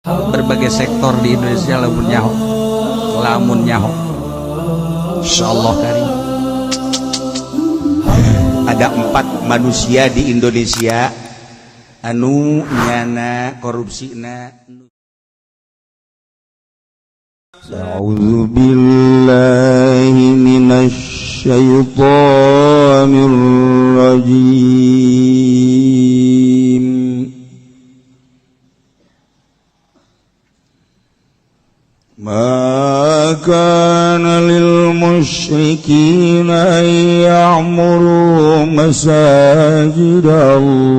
berbagai sektor di Indonesia lamun nyaho insyaallah karim. Ada 4 manusia di Indonesia anu nyana korupsina. A'udzu billahi minasy syaithanir rajim. Ma kana lil musyrikin an ya'muru masajid Allah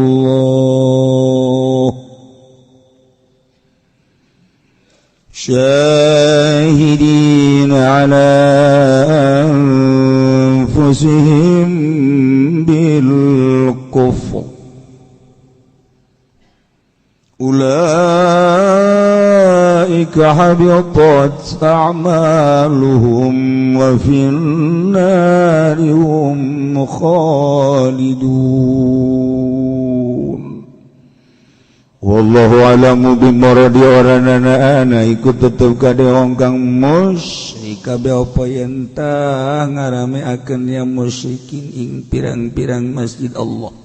syahidin ala anfusihim bil kufr ulaika habitat a'maluhum wa fin nari hum khalidun. Wallahu alamu bimuradi oranana ikut tetep kade wong kang musyrik kabeh apa yen tah ngarameakeun ya musyrikin ing pirang-pirang masjid Allah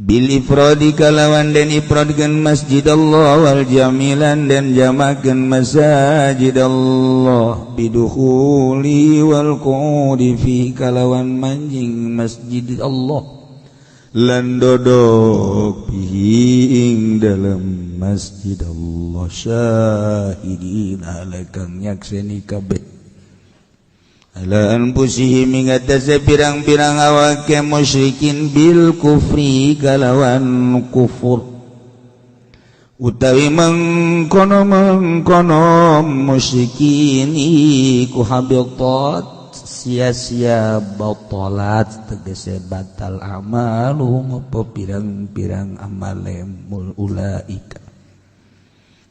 bil ifradi kalawan den ifradkeun masjid Allah wal jamilan dan jamakeun masajid Allah bidukhuli wal qudi fi kalawan manjing masjid Allah lan dodok bihi ing dalam masjid Allah syahidin alakang nyakseni kabeh ala anfusihim ing atase pirang-pirang awake musyrikin bil kufri kalawan kufur utawi mengkono musyrikin iku habitat sia-sia batalat tegese batal amaluhum apa pirang-pirang amale ulaika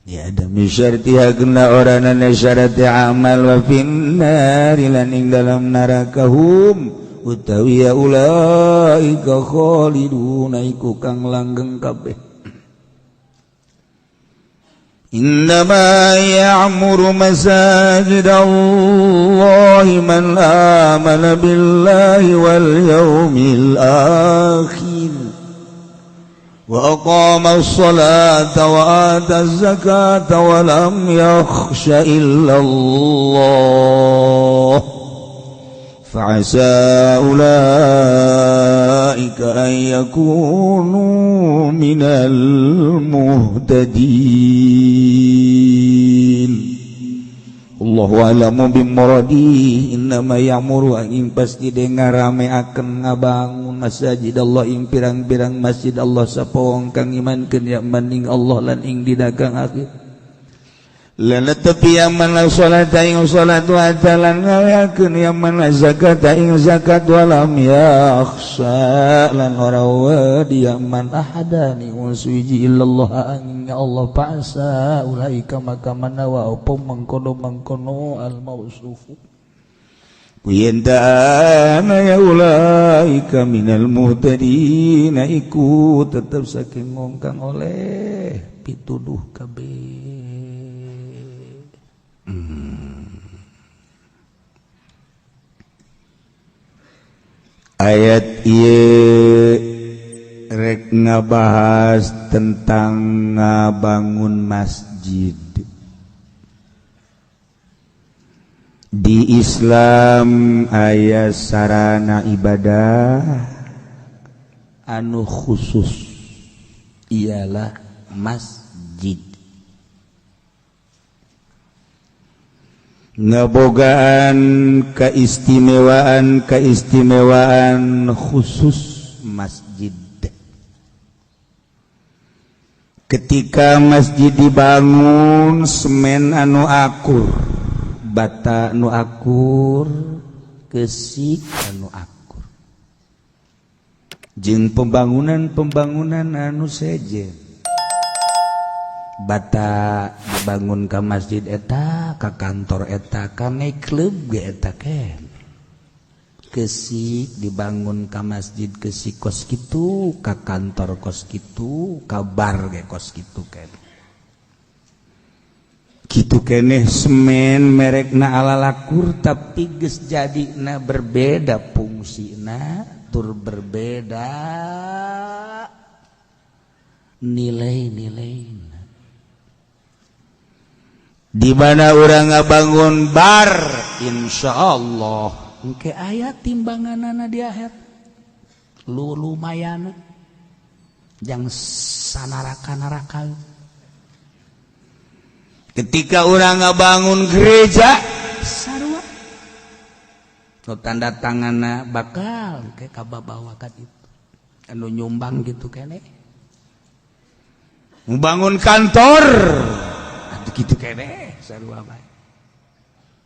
ya ada misyartiha kena oranana syarati amal wa finnari lan ing dalam narakahum utawi ya ulaika khaliduna iku kang langgeng kabeh. Innama ya'muru masajid Allah man amana billahi wal yawmil akhir wa aqama as-salata wa ata az-zakata wa lam yakhsha illa Allah fa'asa ulaika an yakunu minal muhtadin. Allahu a'lamu bimuradi. Innama ya'muru ing pasti ngarameakeun ngabangun masjid Allah ing pirang-pirang masjid Allah sapa wong kang imankeun ya maning Allah lan ing dina kang akhir lan tepi aman salat ing salat wa talan ngayakeun yaman zakat ing zakat walam yakhsha lan ora wadi yaman ahadani uswiji illallah ing Allah pasa ulaika maka manawa apa mangkono al mausufu Kuyentana ya ulaika minal muhtadin iku tetep saking wong kang oleh pituduh kabeh. Ayat ieu rek ngabahas tentang ngabangun masjid. Di Islam aya sarana ibadah anu khusus ialah masjid. Ngabogaan keistimewaan khusus masjid. Ketika masjid dibangun semen anu akur, bata anu akur, kesik anu akur, jeung pembangunan anu sejen. Bata dibangun ka masjid eta, ka kantor eta, ka klub ge eta ken. Kesik dibangun ka masjid kesik kos kitu, ka kantor kos kitu, ka bar ge kos kitu ken. gitu keneh semen merekna alalakur tapi geus jadina berbeda fungsina tur berbeda nilai-nilaina. Di mana urang ngabangun bar insyaallah engke aya timbanganana di akhirat lumayan jang sanaraka-naraka. Ketika orang ngabangun gereja sarua no tanda tanganna bakal ke kababawakan itu anu nyumbang gitu kene membangun kantor gitu kene sarua bae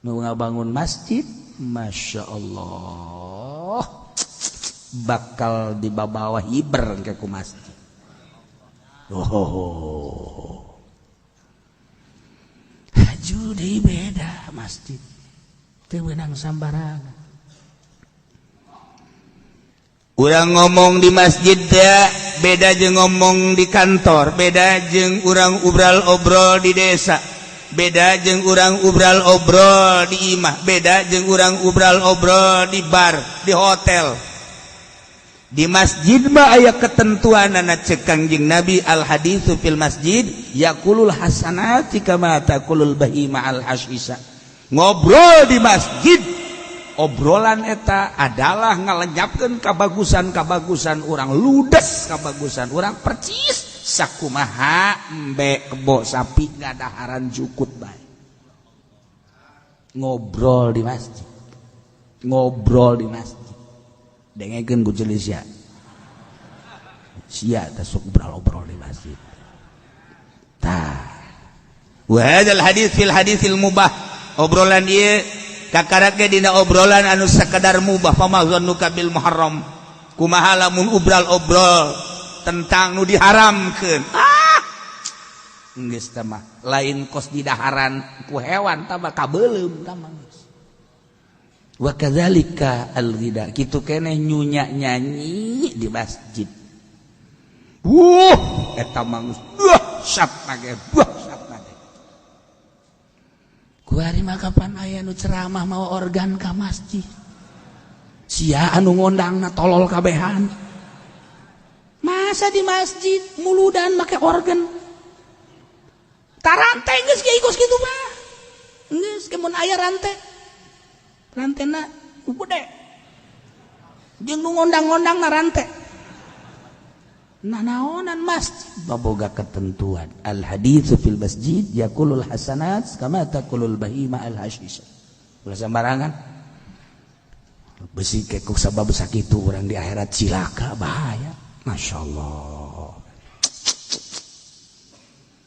nu ngabangun masjid masya Allah bakal dibabawa hiber ke ku masjid. Judi beda masjid teu beunang sambarangan. Urang ngomong di masjid da beda jeung ngomong di kantor, beda jeung urang ubral obrol di desa, beda jeung urang ubral obrol di imah, beda jeung urang ubral obrol di bar, di hotel. Di masjid mah aya ketentuanana cek Kangjeng Nabi al haditsu fil masjid yaqulul hasanati kama taqulul bahima al hasisa. Ngobrol di masjid obrolan eta adalah ngalenyapkeun kabagusan-kabagusan urang, ludes kabagusan urang percis sakumaha embe kebo sapi ngadaharan jukut bae. Ngobrol di masjid. Ngobrol di masjid. Dengekeun ku ceuli sia teh sok obrol di masjid. Tah. Wa hadzal hadits fil haditsil mubah. Obrolan ieu kakarake dina obrolan anu sakedar mubah famazannuka bil muharram. Kumaha lamun obrol tentang nu diharamkeun. Geus teh mah lain kos didaharan ku hewan tah kabeulem tah mah. Wa kadzalika al-ghida kitu keneh nyunya nyanyi di masjid. Eta mah syatna ge syatna ge. Kuari mah kapan aya nu ceramah mawa organ ka masjid. Sia anu ngondangna tolol kabehan. Masa di masjid muludan make organ. Tarante geus geus kitu mah. Geus kemun aya rante. Rantena gede jeung nu ngondang-ngondang na rante nah naonan masjid baboga ketentuan al haditsu fil masjid yaqulul hasanat kama taqulul bahima al hashish ulah sambarangan besi kekuk sabab sakitu urang di akhirat cilaka bahaya masyaallah.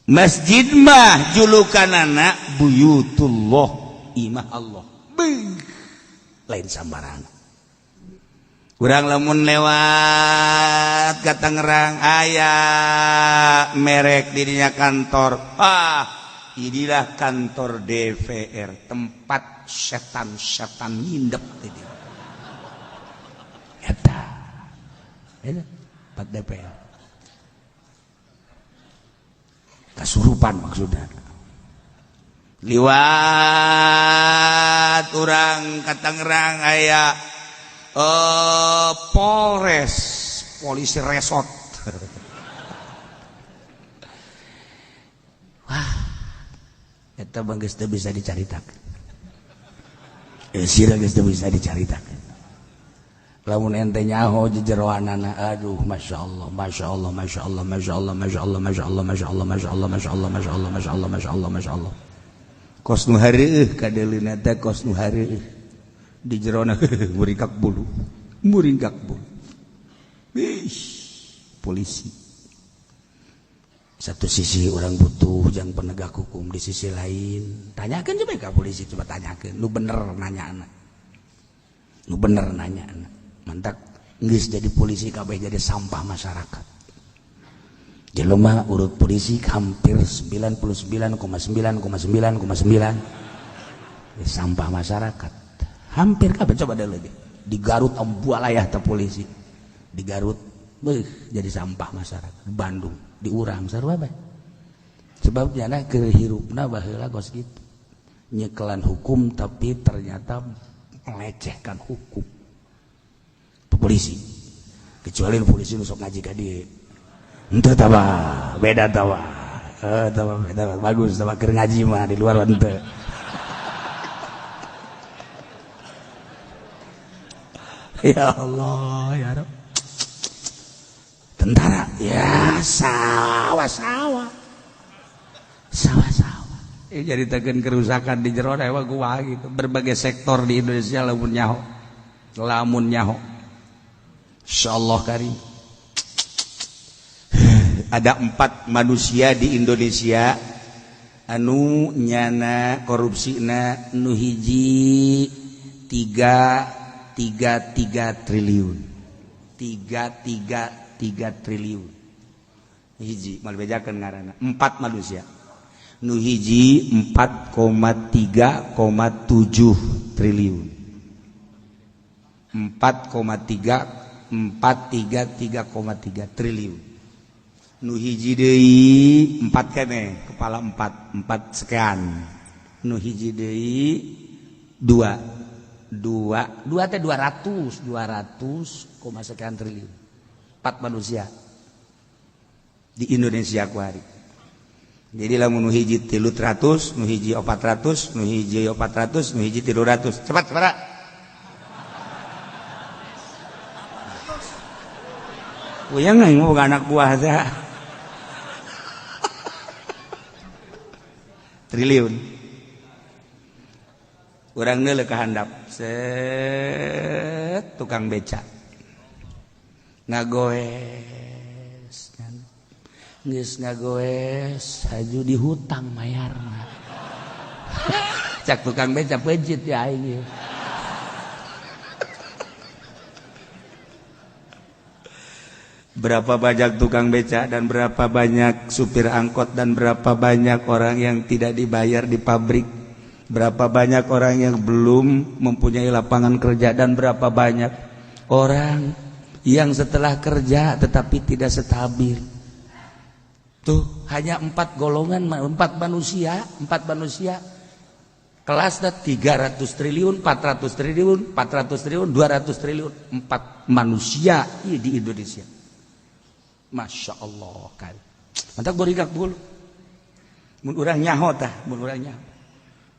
Masjid mah julukanana buyutullah imah Allah lain sambarangan. Urang lamun lewat ka Tangerang aya merek di dinya kantor. Inilah kantor DPR, tempat setan-setan ngindep teh dia. Eta. Tempat DPR. Kasurupan maksudnya. Liwat urang ka Tangerang aya Polres polisi resort. Wah, eta bang geus teu bisa dicaritakeun. Sira geus teu bisa dicaritakeun. Lamun ente nyaho jejeroanana, aduh masyaallah, masyaallah, masyaallah, masyaallah, masyaallah, masyaallah, masyaallah, masyaallah, masyaallah, masyaallah, masyaallah, masyaallah, masyaallah. Kos nu hareueuh kadeulina teh kos nu hareueuh di jerona muringkak bulu polisi satu sisi orang butuh jang penegak hukum di sisi lain tanyakan coba ka polisi coba tanyakan lu bener nanya mantak geus jadi polisi kabeh jadi sampah masyarakat. Jelema urut polisi hampir 99,9,9,9 sampah masyarakat. Hampir kabeh coba deh lagi. Di Garut bualayah teh polisi. Di Garut jadi sampah masyarakat. Di Bandung, di urang sarua bae. sebabnya kehirupna baheula gos gitu nyekelan hukum tapi ternyata melecehkan hukum polisi kecuali polisi nusuk ngaji ka dieu henteu tawa beda tawa beda bagus tawa keur ngaji mah di luar henteu ya Allah ya Rabb tentara ya sawah-sawah jadi tekan kerusakan di jero ewa gua gitu berbagai sektor di Indonesia lamun nyaho insyaallah karim ada 4 manusia di Indonesia anu nyana korupsina nu hiji 3 triliun 3 triliun hiji mal bejakeun ngaranna 4 manusia nu hiji 4,3,7 triliun 4,3 triliun nu hiji deui 4 keneh kepala 4 sekian nu hiji deui 2 teh 200 sekian triliun 4 manusia di Indonesia ku hari jadi lamun nu hiji 300 nu hiji 400 nu hiji 400 nu hiji 300 cepat para uyang aing mau anak buah teh triliun urang neuleuh ka handap set tukang beca ngagoes geus ngagoes haju dihutang mayarna cak tukang beca pejit ya aing berapa banyak tukang beca dan berapa banyak supir angkot dan berapa banyak orang yang tidak dibayar di pabrik berapa banyak orang yang belum mempunyai lapangan kerja dan berapa banyak orang yang setelah kerja tetapi tidak stabil tuh hanya 4 golongan 4 manusia kelasnya 300 triliun 400 triliun 400 triliun 200 triliun 4 manusia di Indonesia Masya Allah kan mantak borigak dulu mun urang nyaho tah mun urang nyaho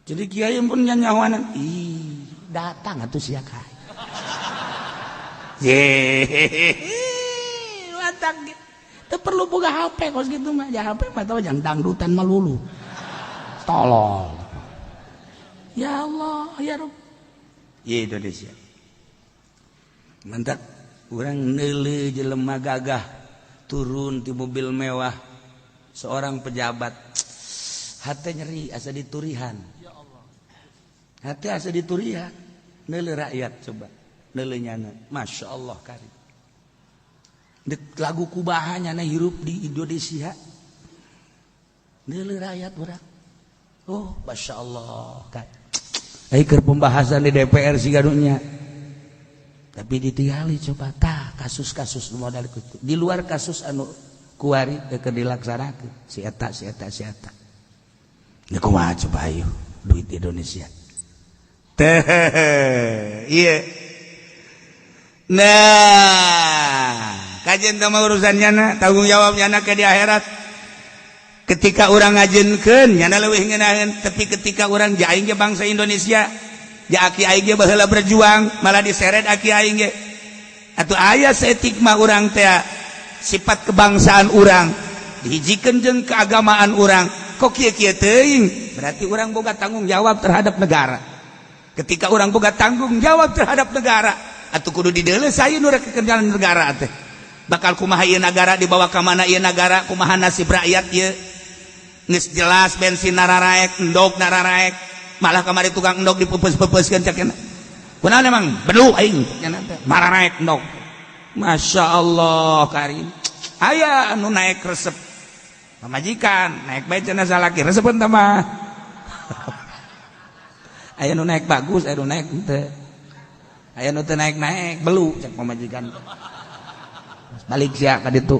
jadi kiai pun nyahoanan datang atuh sia kai mantak teu perlu boga HP kos gitu mah ya HP mah tau yang dangdutan malulu tolol ya Allah ya Rabb ya Indonesia mantak urang neuleuh jelema gagah turun di mobil mewah seorang pejabat hati nyeri asa diturihan hati asa diturihan neuleuh rakyat coba neuleuh nyana Masya Allah karim lagu kubahannya na hirup di Indonesia neuleuh rakyat urang oh Masya Allah karim keur pembahasan di DPR sigadunya tapi ditinggali coba tah kasus-kasus modal itu di luar kasus anu kuari keur dilaksanakeun si eta ya kumaha coba ayo duit Indonesia teh iya nah kajian sama urusannya na tanggung jawabnya na ke di akhirat ketika orang ngajenkeun nyana leuwih ngeunaheun tapi ketika orang jaing ge bangsa Indonesia ya aki aing ge baheula berjuang malah diseret aki aing ge atuh aya saeutik mah urang teh sifat kebangsaan urang dihijikeun jeung keagamaan urang kok kieu-kieu teuing berarti urang boga tanggung jawab terhadap negara ketika urang boga tanggung jawab terhadap negara atuh kudu dideuleuh saeun nu rek kekenjalan negara teh bakal kumaha ieu negara dibawa ka mana ieu negara kumaha nasib rakyat ieu geus jelas bensin nararaek endog nararaek malah kamari tukang endog dipepes-pepeskeun cakena kunaon emang bedu aing cenah teh mararaek endog Masya Allah karim aya anu naik resep pamajikan naik bae cenah salaki resepeun teh mah aya nu naik bagus aya nu naik teu aya nu teu naik-naik belu cek pamajikan balik sia ka ditu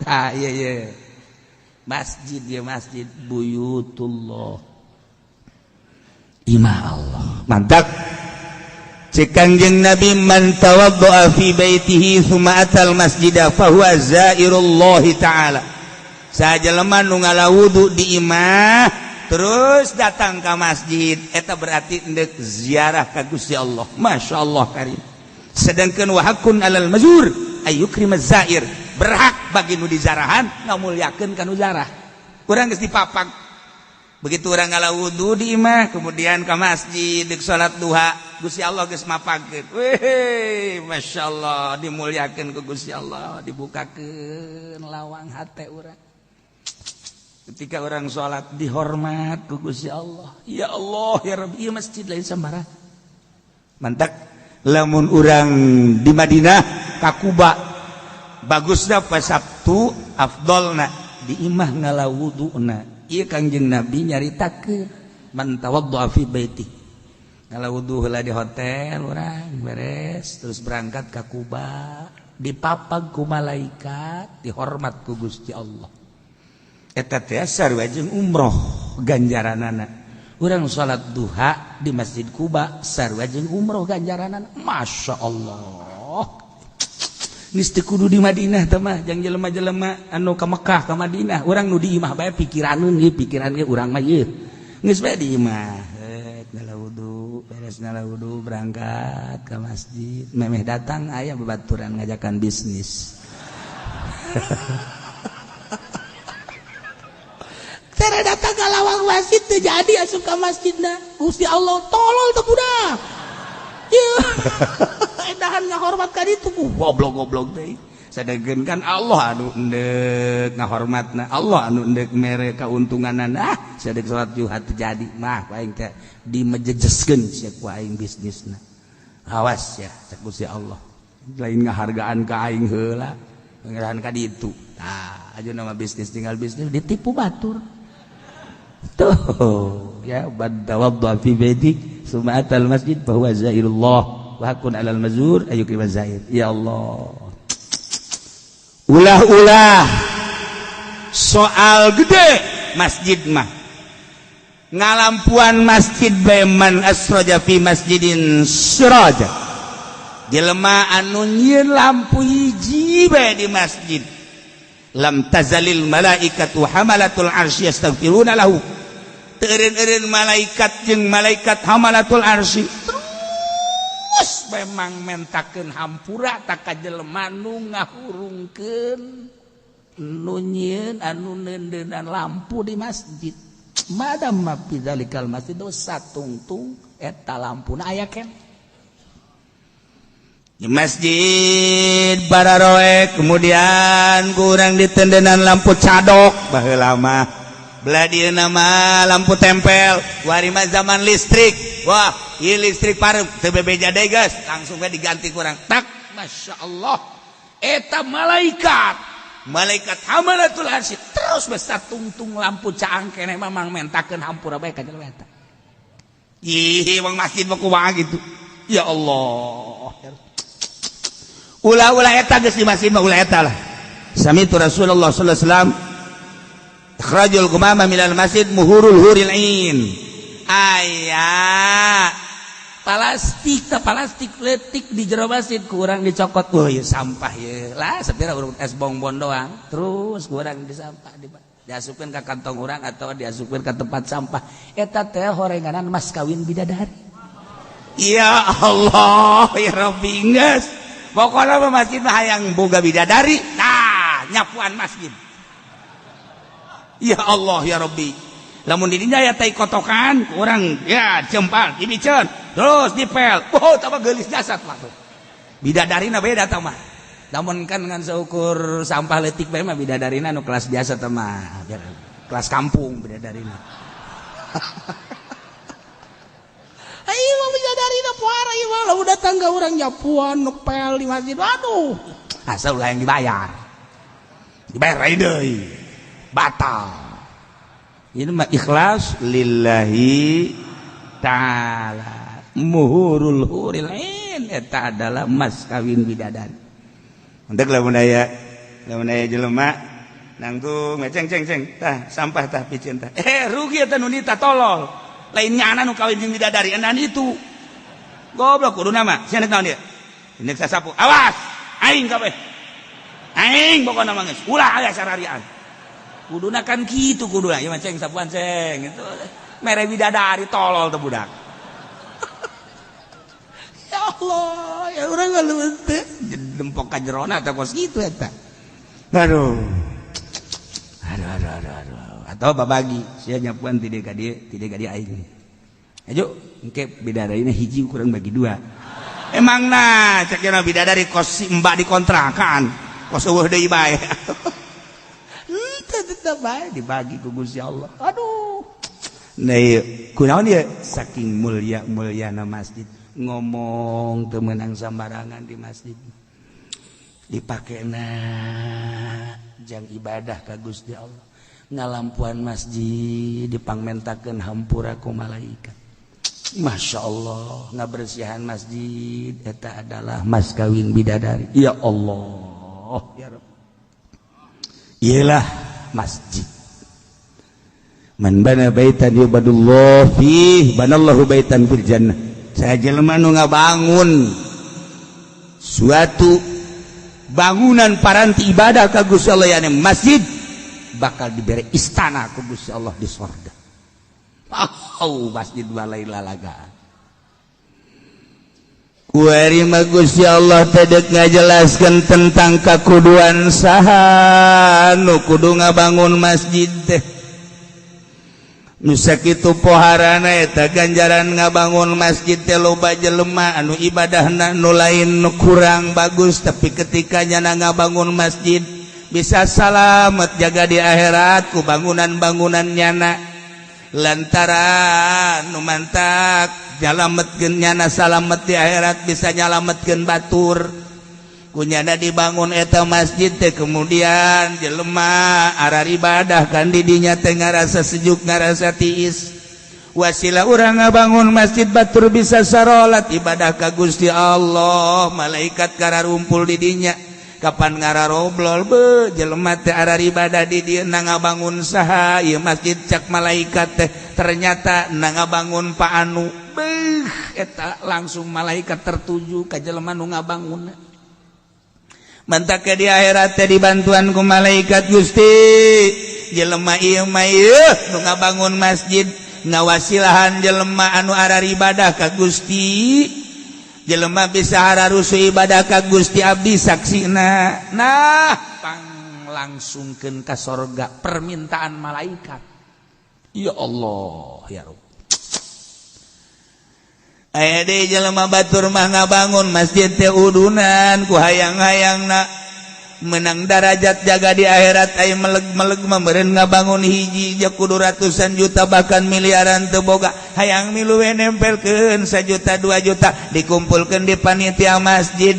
ah iya masjid ya masjid buyutullah imah Allah mantap cek Kangjeng Nabi man tawaddo'a fi baitihi tsumma atal masjida fa huwa zairullahi ta'ala sajelema nu ngalawudu di imah terus datang ke masjid eta berarti endek ziarah ka Gusti Allah masyaallah karim sedangkan wa hakun alal mazur ayyukrimaz zair berhak bagi nu dizarahan ngamulyakeun ka nu zarah urang geus dipapag begitu urang ngalawudu di imah kemudian ke masjid deuk salat duha Gusti Allah geus mapagkeun weh masyaallah dimulyakeun ku Gusti Allah dibukakeun lawang hate urang ketika orang sholat dihormat ku Gusti Allah ya Allah ya Rabbi ieu masjid lain sambarang mantap lamun urang di Madinah ka Kuba bagusna pas Sabtu afdolna di imah ngalawuduna ieu Kangjeng Nabi nyaritakeun man tawaddo'a fi baiti ngalawudu heula di hotel urang beres terus berangkat ka Kuba dipapag ku malaikat dihormat ku Gusti Allah eta teh sarua jeung umroh ganjaranana urang salat duha di Masjid Kuba sarua jeung umroh ganjaranana masyaallah geus teu kudu di Madinah teh mah jeung jelema-jelema anu ka Mekah ka Madinah urang nu di imah bae pikiraneun ieu pikiran ge urang mah ieu geus bae di imah ngalawudu beres ngalawudu berangkat ka masjid memeh datang aya babaturan ngajakan bisnis Tere datang ke lawang masjid teu jadi asup ka masjidna Gusti Allah tolol teu budak ieu edahan ngahormat ka ditu goblok-goblok teh sadengkeun kan Allah anu endek ngahormatna Allah anu endek mere kauntunganana sadek salat duha teu jadi mah aing teh dimejejeskeun sia ku aing bisnisna awas ya cek Gusti Allah lain ngahargaan ka aing heula ngarahan ka ditu tah aja nama bisnis tinggal bisnis ditipu batur tuh ya badawaddu fi baiti summa atal masjid fa huwa zairullah wa hakun alal mazur ayyukrim zair ya Allah ulah-ulah soal gede masjid mah ngalampuan masjid beman asraja fi masjidin siraja jelema anu nyieun lampu hiji bae di masjid lam tazalil malaikatu hamalatul arsy yastaghfiruna lahu teureun-eureun malaikat jeung malaikat hamalatul arsy terus memang mentakeun hampura ta ka jelema nu ngahurungkeun nu nyieun anu neundeunan lampu di masjid madam ma fi dzalikal masjid satungtung eta lampuna aya keneh di masjid bararoe kemudian kurang ditendenan lampu cadok baheula mah belah nama lampu tempel wari mah zaman listrik wah ieu listrik pareup teu bebeja deui geus langsung we diganti kurang tak masyaallah eta malaikat hamalatul arsy terus besar tungtung lampu caang keneh mamang mentakeun hampura bae ka jelema eta ih wong masjid mah kumaha gitu ya Allah ulah-ulah eta geus di masjid mah ulah eta lah sami tu Rasulullah sallallahu alaihi wasallam ikhrajul gumama minal masjid muhurul huril ain aya plastik letik di jero masjid kurang dicokot ieu sampah ye lah sapira urang es bonbon doang terus kurang disampah diasupkeun ka kantong urang atau diasupkeun ka tempat sampah eta teh horenganan mas kawin bidadari ya Allah ya Rabbi geus pokoknya masjid mah hayang boga bidadari nah nyapuan masjid ya Allah ya Rabbi lamun di dinya aya tai kotokan urang ya cempal dibiceun terus dipel tambah geulis jasad mah tuh bidadarina beda tah mah lamun kan ngan seukur sampah leutik bae mah bidadarina nu kelas biasa tah mah kelas kampung bidadarina ayo mah bidadarina puara ieu mah lamun datang ka urang nyapuan ngepel di masjid aduh asal ulah yang dibayar deui batal ini mah ikhlas lillahi ta'ala muhurul huril ain eta adalah mas kawin bidadari untuk lamun aya jelema nangtung ceng tah sampah tah picen tah rugi eta nu nita tolol lain nyana nu kawin jeung bidadari enan itu goblok kuduna mah sia naon dia indek sasapu awas aing kabeh aing pokona mah geus ulah aya sarariaan kuduna kan kitu kuduna ieu mah ceng sapuan ceng itu mere bidadari tolol teh budak ya Allah ya urang ngalueun teh dempok ka jerona teh kos kitu eta aduh atau babagi sia nyapuan ti ka dieu aing ayo engke bidadari hiji kurang bagi dua emang nah cek yana bidadari kos si mbak dikontrakan kos eueuh deui bae tetep bae dibagi ku Gusti Allah aduh nah ieu kunaon ieu saking mulyana masjid ngomong teu meunang sambarangan di masjid dipakena jang ibadah ka Gusti Allah ngalampuan masjid dipangmentakeun hampura ku malaikat Masya Allah ngabersihan masjid eta adalah mas kawin bidadari ya Allah ya Rabb ialah masjid man bana baitan yubadullah fih banallahu baitan fil jannah saya jelema nu ngabangun suatu bangunan paranti ibadah ka Gusti Allah yani masjid bakal diberi istana ku Gusti Allah di surga. Masjid balai lalagaan. Kuari mah Gusti Allah teh deuk ngajelaskeun tentang kakuduan saha nu kudu ngabangun masjid teh. Nu sakitu poharana eta ganjaran ngabangun masjid teh loba jelema anu ibadahna nu lain nu kurang bagus tapi ketika nyana ngabangun masjid bisa salamet jaga di akhirat ku bangunan-bangunan nyana lantaran nu mantak nyalametkeun nyana salamet di akhirat bisa nyalametkeun batur ku nyana dibangun eta masjid teh kemudian jelema arar ibadah kan di dinya teh ngarasa sejuk ngarasa tiis wasilah urang ngabangun masjid batur bisa sarolat ibadah ka Gusti Allah malaikat kararumpul di dinya kapan ngararoblol be jelema teh arar ibadah di dieu ngabangun saha ieu masjid cak malaikat teh ternyata ngabangun pa anu beuh eta langsung malaikat tertuju ka jelema nu ngabangunna mantak ke di akhirat teh dibantuan ku malaikat Gusti jelema ieu mah nu ngabangun masjid ngawasilahan jelema anu arar ibadah ka Gusti jelema bisa hararusu ibadah ka Gusti abdi saksina nah panglangsungkeun ka sorga permintaan malaikat ya Allah ya Rabb aya deui jelema batur mah ngabangun masjid teh udunan ku hayang-hayangna menang derajat jaga di akhirat aya meleg-meleg meureun ngabangun hiji ja kudu ratusan juta bahkan miliaran teu boga hayang milu we nempelkeun 1 juta 2 juta dikumpulkeun di panitia masjid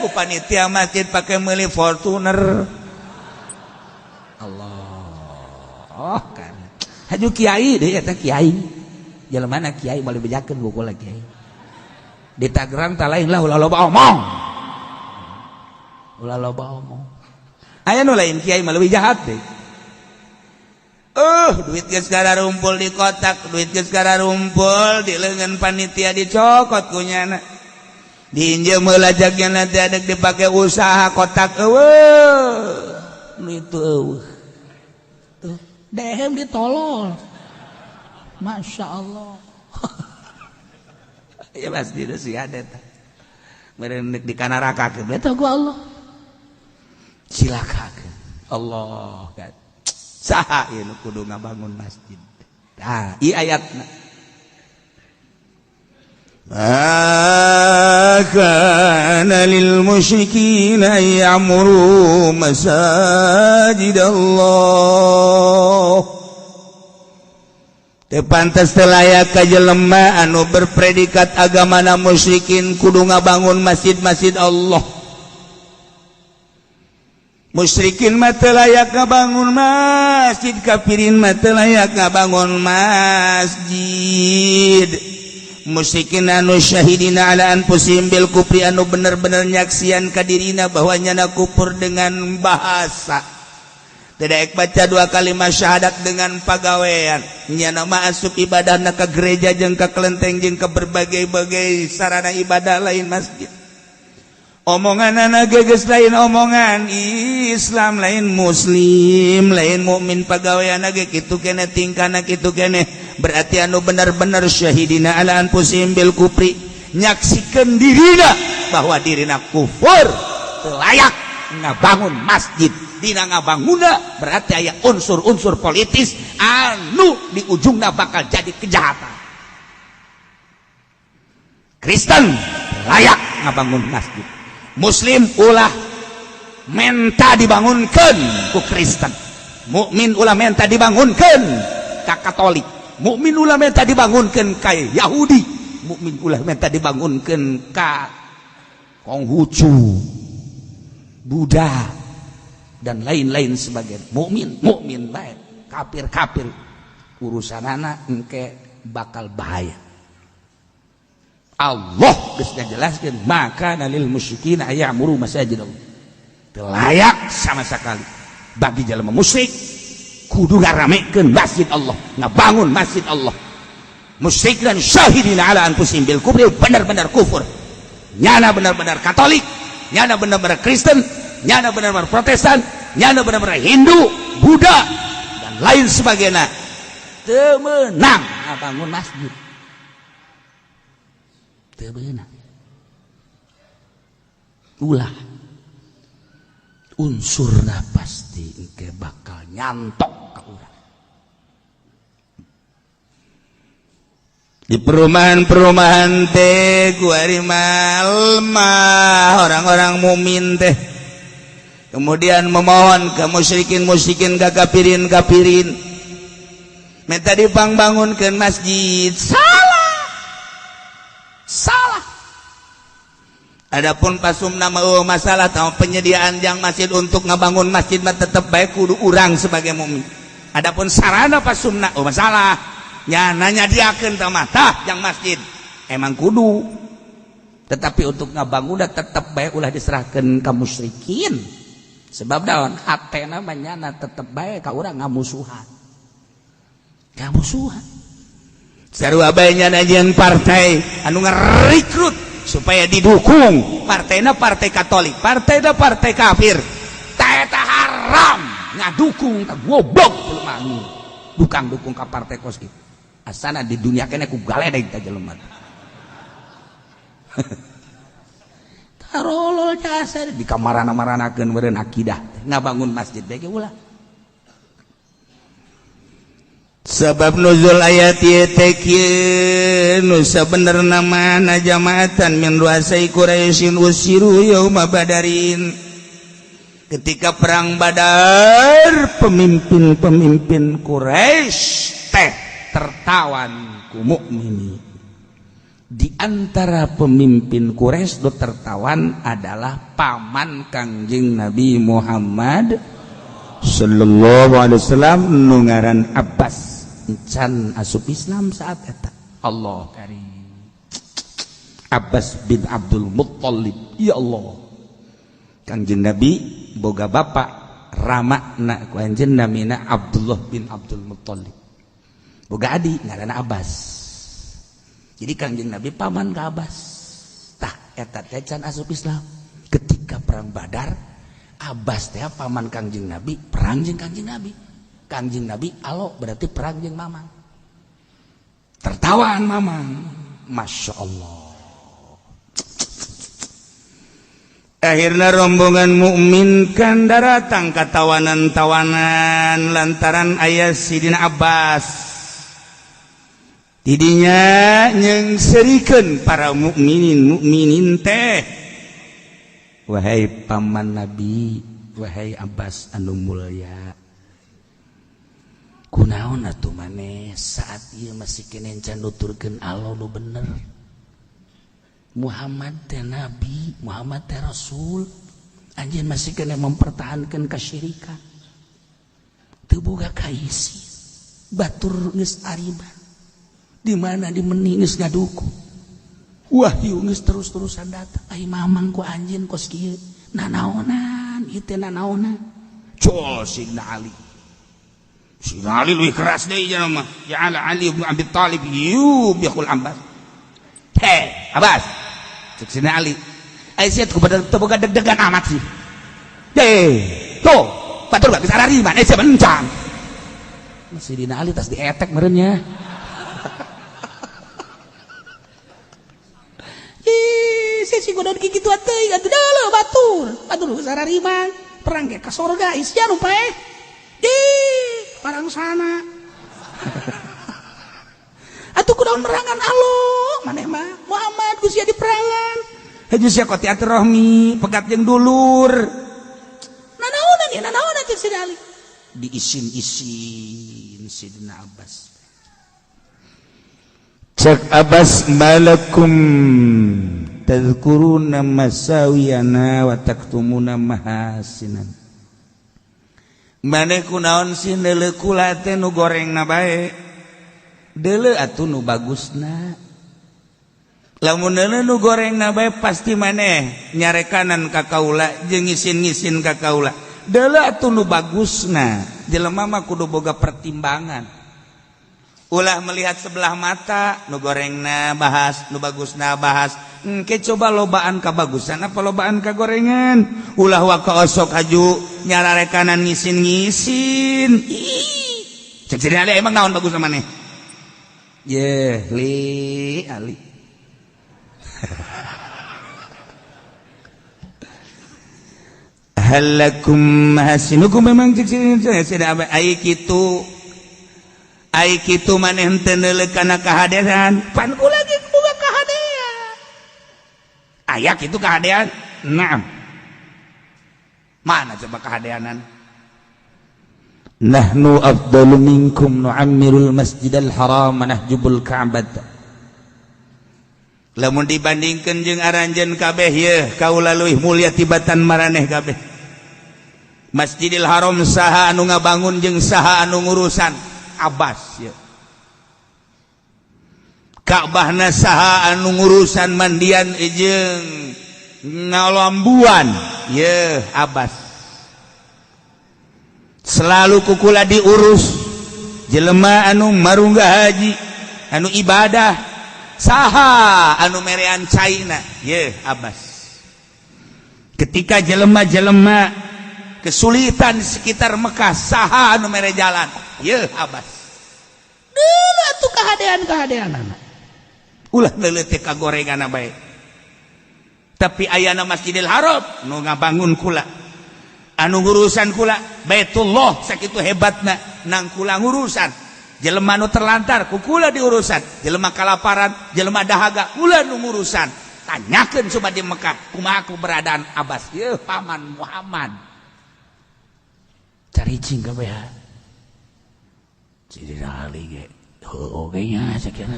ku panitia masjid pake meuli Fortuner Allah kan haju kiai deui eta kiai jelema na kiai bali bejakeun buku lagi kiai di Tangerang tah lain lah ulah loba omong ulah loba omong aya nu lain kiai mah leuwih jahat deh duit geus kararumpul di kotak duit geus kararumpul di leungeun panitia dicokot ku nyana diinjem heula jagna teh adek dipake usaha kotak eueuh nu itu eueuh tuh dehem ditolol Masya Allah ya pasti itu sih ada merenek di kanarakakeun eta ku Allah silakan Allah kan saha ieu nu kudu ngabangun masjid tah ieu ayatna kana lil musyrikin ya'muru masajidallah teu pantes teu layak ka jelema anu berpredikat agamana musyrikin kudu ngabangun masjid-masjid Allah musyrikin mah teu layak ngabangun masjid kafirin mah teu layak ngabangun masjid musyrikin anu syahidina ala anfusihim bil kufri anu bener-bener nyaksian ka dirina bahwa nyana kufur dengan bahasa tidak baca 2 kalimat syahadat dengan pagawean nya nama asup ibadah ke gereja jeung ke kelenteng jeung ke berbagai-bagai sarana ibadah lain masjid. Omongan anak geges lain omongan Islam lain muslim lain mukmin pagawean ge kitu kene tingkana kitu kene berarti anu benar-benar syahidina ala anfusihim bil kufri nyaksikeun dirina bahwa dirina kufur teu layak ngabangun masjid. Dina ngabangunna berarti aya unsur-unsur politis anu di ujungna bakal jadi kejahatan. Kristen layak ngabangun masjid. Muslim ulah menta dibangunkeun ku Kristen. Mukmin ulah menta dibangunkeun ka Katolik. Mukmin ulah menta dibangunkeun ka Yahudi. Mukmin ulah menta dibangunkeun ka Konghucu, Buddha dan lain-lain sebagainya. Mukmin baik, kafir urusanana engke bakal bahaya. Allah geus ngajelaskeun maka lil musyrikin ayamuru masajidallah. Teu layak sama sekali bagi jalma musyrik kudu ngaramekeun masjid Allah, ngabangun masjid Allah. Musyrik dan syahidina ala anfusihim bil kufri benar-benar kufur. Nyana benar-benar Katolik, nyana benar-benar Kristen, nyana benar-benar Protestan, nyana benar-benar Hindu, Buddha dan lain sebagainya teu meunang ngabangun masjid. Teu meunang. Ulah unsurna pasti engke bakal nyantok ka urang. Di perumahan-perumahan teh kuari malmah orang-orang mukmin teh kemudian memohon ke musyrikin ke kafirin minta dipangbangunkeun masjid. Salah. Adapun pasumna mau masalah tahu penyediaan yang masjid untuk ngabangun masjid mah tetep baik kudu urang sebagai mukmin. Adapun sarana pasumna masalah nya nanya diakeun tah mah tah yang masjid emang kudu, tetapi untuk ngabangun tetep baik ulah diserahkeun ka musyrikin. Sebab daun hatena manyana tetep bae ka urang ngamusuhan. Sarua bae nya najian partai anu ngarekrut supaya didukung. Partainya partai Katolik, partainya partai kafir. Tah eta haram ngadukung ka goblok jelema anu dukung ka partai kos kitu. Asana di dunia kene ku galedeg ta jelema. Tarolol jasa di kamarana-maranakeun meureun akidah ngabangun masjid bae ulah. Sabab nuzul ayat ieu teh kieu nu sabenerna mana jamaatan min ruasai Quraisyin usiru yauma badarin. Ketika perang Badar pemimpin Quraisy teh tertawan ku mukminin. Di antara pemimpin Quraisy do tertawan adalah paman Kangjeng Nabi Muhammad sallallahu alaihi wasallam nu ngaran Abbas. Encan asup Islam saat eta. Allah karim. Abbas bin Abdul Muttalib. Ya Allah. Kangjeng Nabi boga bapak ramakna ku anjeun namina Abdullah bin Abdul Muttalib. Boga adi ngaranna Abbas. Jadi Kangjeng Nabi paman ka Abbas. Tah eta teh can asup Islam. Ketika perang Badar, Abbas teh paman Kangjeng Nabi, perang jeung Kangjeng Nabi. Kangjeng Nabi alo berarti perang jeung mamang. Tertawaan mamang. Masya Allah. Akhirnya rombongan mukmin kan datang ke tawanan-tawanan lantaran ayah Sidina Abbas. Didinya nyengserikan para mukminin teh. Wahai paman Nabi, wahai Abbas anu mulya. Kunaon atuh maneh saat ieu masih kene can nuturkeun Allah nu bener. Muhammad teh Nabi, Muhammad teh Rasul. Anjeun masih kene mempertahankan kasyirikan. Teu boga kaisi. Batur geus ariban. Di mana di meni geus ngadukung. Wahyu geus terus-terusan datang. Ai mamang ku anjeun kos kieu. Nanaonan, ieu teh nanaonan. pol Sidina Ali. Sidina Ali lebih keras deui cenah mah. Ya Ali bin Abi Thalib yubihul Abbas. Heh, Abbas. Cek Sidina Ali. Aisyah teu boga deg-degan amat sih. Tuh, batur gak bisa lari mana siapa encang. Sidina Ali tas dietek merenya. Si godon kitu teh atuh deuleu batur bisa lari mah perang ke surga isya nu pae. Parang sana. Atuh kunaon merangan Allah maneh mah Muhammad ku sia di perangan. Haju sia koti aturahmi pegat jeung dulur. Nanaon cek Sidina Ali. Diisin-isin Sidina Abbas. Cek Abbas malakum tadhkuruna masawiyana wa taktumuna mahasinan. Maneh kunaon sih deuleu kula teh nu gorengna bae. Deuleu atuh nu bagusna. Lamun deuleu nu gorengna bae pasti maneh nyarekanan ka kaula jeung ngisin-ngisin ka kaula. Deuleu atuh nu bagusna. Jelema mah kudu boga pertimbangan. Ulah melihat sebelah mata, nu gorengna bahas, nu bagusna bahas. Ke coba lobaan kabagusan apa lobaan kagorengan. Ulah wakaosok haju nyararekanan ngisin-ngisin. Cek Sidina Ali emang naon bagus maneh? Li Ali. Halakum hasinukum memang cek Sidina Ali ai kitu maneh henteu neuleuh kana kahadean pan ulah ge boga kahadean aya kitu kahadean naam mana coba kahadeanan nahnu afdalu minkum nu'ammirul masjidal haram nahjubul ka'bah lamun dibandingkeun jeung aranjeun kabeh yeuh kaula leuwih mulya tibatan maraneh kabeh Masjidil Haram saha anu ngabangun jeung saha anu ngurusan Abbas ya. Ka'bahna saha anu ngurusan mandian jeung ngalambuan ya Abbas. Selalu kukula diurus jelema anu marunggah haji anu ibadah saha anu merean caina ya Abbas. Ketika jelema-jelema kesulitan di sekitar Mekah saha anu mere jalan ya Abbas. Deuleu atuh kahadean-kahadeanana. Ulah leuleuh teh kagorenganna bae. Tapi ayana Masjidil Haram nu ngabangun kula. Anu ngurusan kula Baitullah sakitu hebatna nang kula ngurusan. Jelema nu terlantar ku kula diurusan. Jelema kalaparan, jelema dahaga kula nu ngurusan. Tanyakeun coba di Mekah kumaha keberadaan Abbas. Yeuh paman Muhammad. Cari cing kabeh. Sidina Ali ge oge nya sakieu.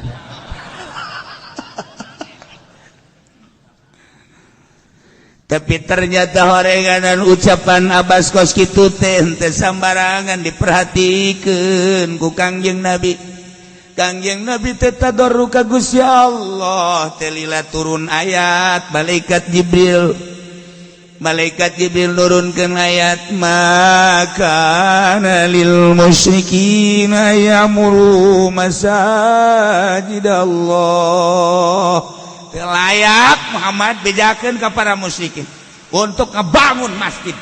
Tapi ternyata horenganan ucapan Abbas kos kitu teh henteu sambarangan diperhatikeun ku Kangjeng Nabi. Kangjeng Nabi teh tadarruk ka Gusti Allah, teh lila turun ayat malaikat Jibril. Malaikat Jibril nurunkeun ayat maka lil musyrikin ya'muru masajidallah. Layak Muhammad bejakeun ka para musyrikin untuk ngebangun masjid.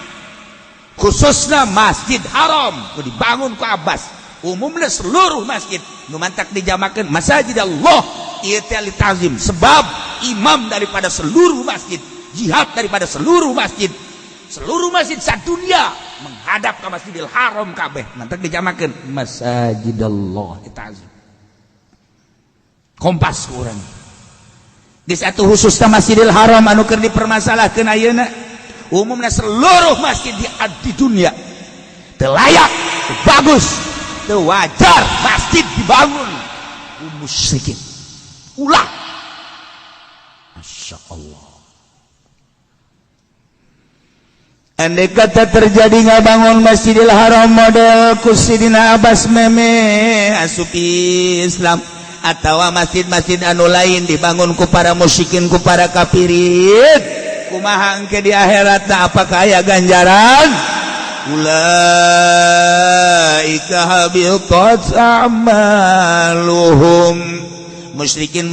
Khususna Masjid Haram kudu dibangun ku Abbas. Umumna seluruh masjid nu mantak dijamakeun masajidallah ieu teh litazim sebab imam daripada seluruh masjid. Jihad daripada seluruh masjid sadunia menghadap ke Masjidil Haram kabeh nanti dijamakeun masajidallah itazim kompas kurang di satu khususna Masjidil Haram anu keur dipermasalahkeun ayeuna umumna seluruh masjid di dunia teu layak teu bagus teu wajar masjid dibangun musyrikin ulah masyaallah. Andai kata terjadi ngabangun Masjidil Haram model Sidina Abbas meme asupi Islam atau masjid-masjid anu lain dibangun ku para musyrikin ku para kafirin kumaha engke di akhirat apakah aya ganjaran ulaika habitat a'maluhum. Musyrikin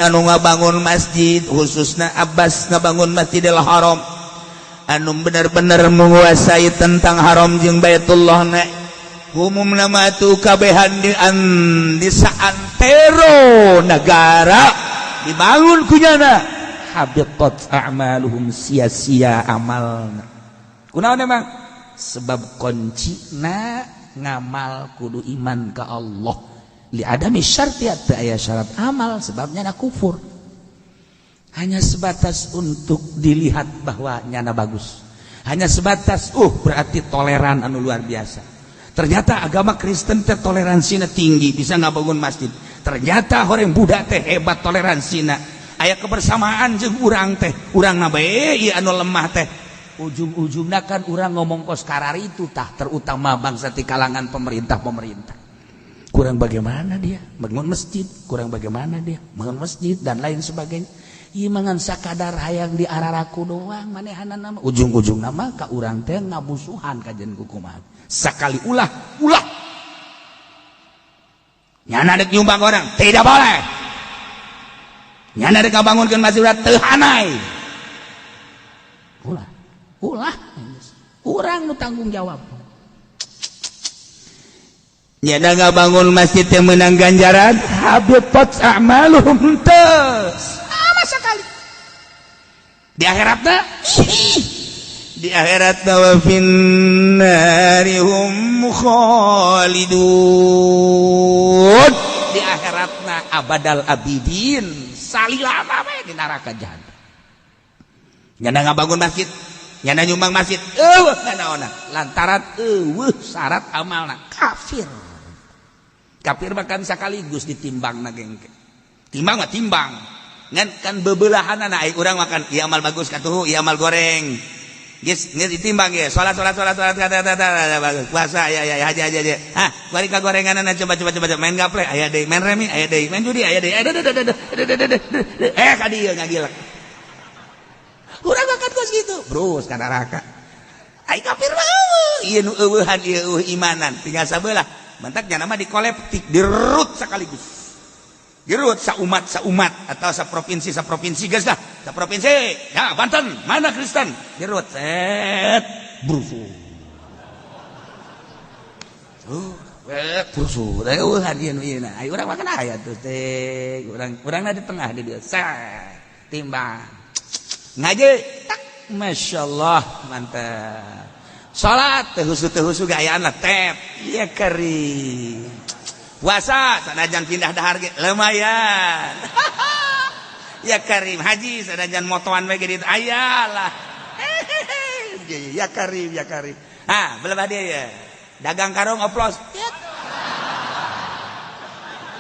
anu ngabangun masjid, khususna Abbas ngabangun Masjidil Haram, anu bener-bener menguasai tentang haram jeung Baitullah na, umumna mah tu kabehan di saantero negara dibangun kunyana, habitat a'maluhum, sia-sia amalna. Kunaon emang? Sebab kuncina ngamal kudu iman ka Allah. Li adami syartiat, teu aya syarat amal, sebabnya na kufur. Hanya sebatas untuk dilihat bahwa nyana bagus. Hanya sebatas berarti toleran anu luar biasa. Ternyata agama Kristen teh toleransinya tinggi, bisa ngabangun masjid. Ternyata orang Buddha teh hebat toleransinya. Aya kebersamaan jeung urang teh. Urang na bae ieu anu lemah teh. Ujung-ujungna kan urang ngomong kos karari itu tah, terutama bangsa di kalangan pemerintah. Kurang bagaimana dia bangun masjid, kurang bagaimana dia bangun masjid dan lain sebagainya. Ieu mangan sakadar hayang diararaku doang manehana nama. Ujung-ujung nama ka urang teh ngabusuhan kajen kukumaha. Sakali ulah. Nyana dek nyumbang orang, tidak boleh. Nyana dek ngabangunkeun masjid teu hanai. Ulah. Urang nu tanggung jawab. Nyana ngabangun masjid yang menang ganjaran, habitat a'maluhum teu. Sama sekali. Di akhiratna di akhiratna wa finnari hum khalidun. Di akhiratna abadal abidin, salilama we di neraka jahanam. Nyana ngabangun masjid, nyana nyumbang masjid, naona lantaran syarat amalna kafir. Kafir bahkan sekaligus ditimbang na gengke. Timbang mah timbang. Ngan kan bebelahanana ai urang makan ieu amal bagus katuhu, ieu amal goreng. Geus ditimbang ge. Salat bagus. Puasa ya haji. Hah, bari ka gorenganana coba main gaple aya deui, main remi aya deui, main judi aya deui. Ka dieu ngagilek. Urang makan kos gitu. Brus ka neraka. Ai kafir mah ieu nu eueuhan ieu imanan tinggal sabelah. Mantaknya nama dikolektif, dirut sekaligus. Dirut saumat atau saprovinsi guys dah. Saprovinsi, ya Banten, mana Kristen? Dirut, set, brusu. Brusu, ayo orang makan ayat tuh, orang di tengah di dia, set, timbang, ngaji, tak, masya Allah, mantap. Salat tehusu gayaan lah tep iya kari. Puasa sanajan pindah dahar ge lumayan. Ya karim haji sanajan motoan we ge ditu ayalah. Ya karim. Belum ada ya. Dagang karung oplos.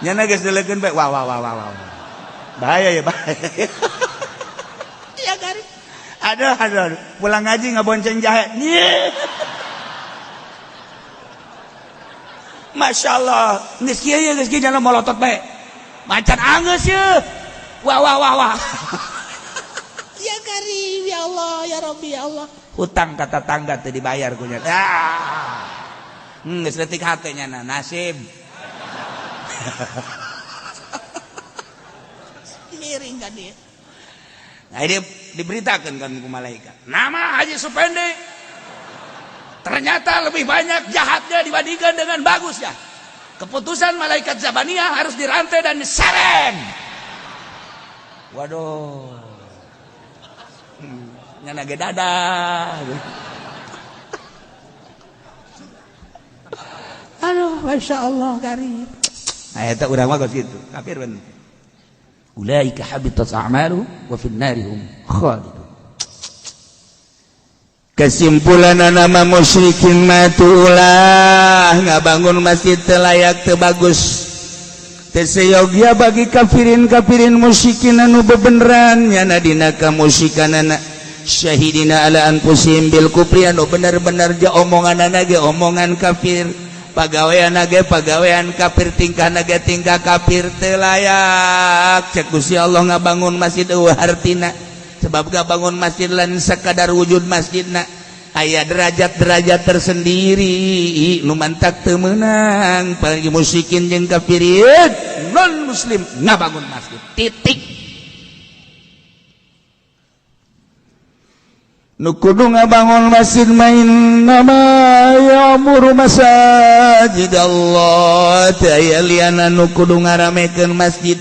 Nyana geus deulekeun bae. Wah. Bahaya. Ya karim. Aduh, pulang ngaji ngabonceng jahe. Masya Allah, geus kieu jalan molotot bae. Macan angeus ye. Wah. Ya Karim, ya Allah, ya Rabbi, ya Allah. Hutang ka tetangga teu dibayar ku nya. Geus leutik hate nya nasib. Miring ka dia. Nah, dia diberitakan kan ke malaikat. Nama Haji Supende ternyata lebih banyak jahatnya dibandingkan dengan bagusnya. Keputusan malaikat Zabaniyah harus dirantai dan disereng. Waduh. Nyana ge dadah. Aduh, Masya Allah Karim. Nah, itu urang mah geus kitu. Kafir bener. Ulaika habitat a'maluhum wa fin narihum khalidun. Kesimpulan nama musyrikin matulah ngabangun masjid telayak tebagus teseyogia bagi kafirin musyrikin anu bebeneran nyana dina kamusyikanana syahidina ala anfusihim bil kufri anu bener-bener ja omonganana ge omongan kafir. Pagawean nage pagawean kafir tingkah nage tingkah kafir telayak cek Gusti Allah ngabangun masjid eueuh hartina sebab ngabangun masjid lain sekadar wujud masjidna aya derajat-derajat tersendiri nu mantak teu meunang bagi musyrikin jeung kafirin non muslim ngabangun masjid titik. Nu kudu ngabangun masjid main nama ya'muru masajid Allah teu aya liana nu kudu ngaramekeun masjid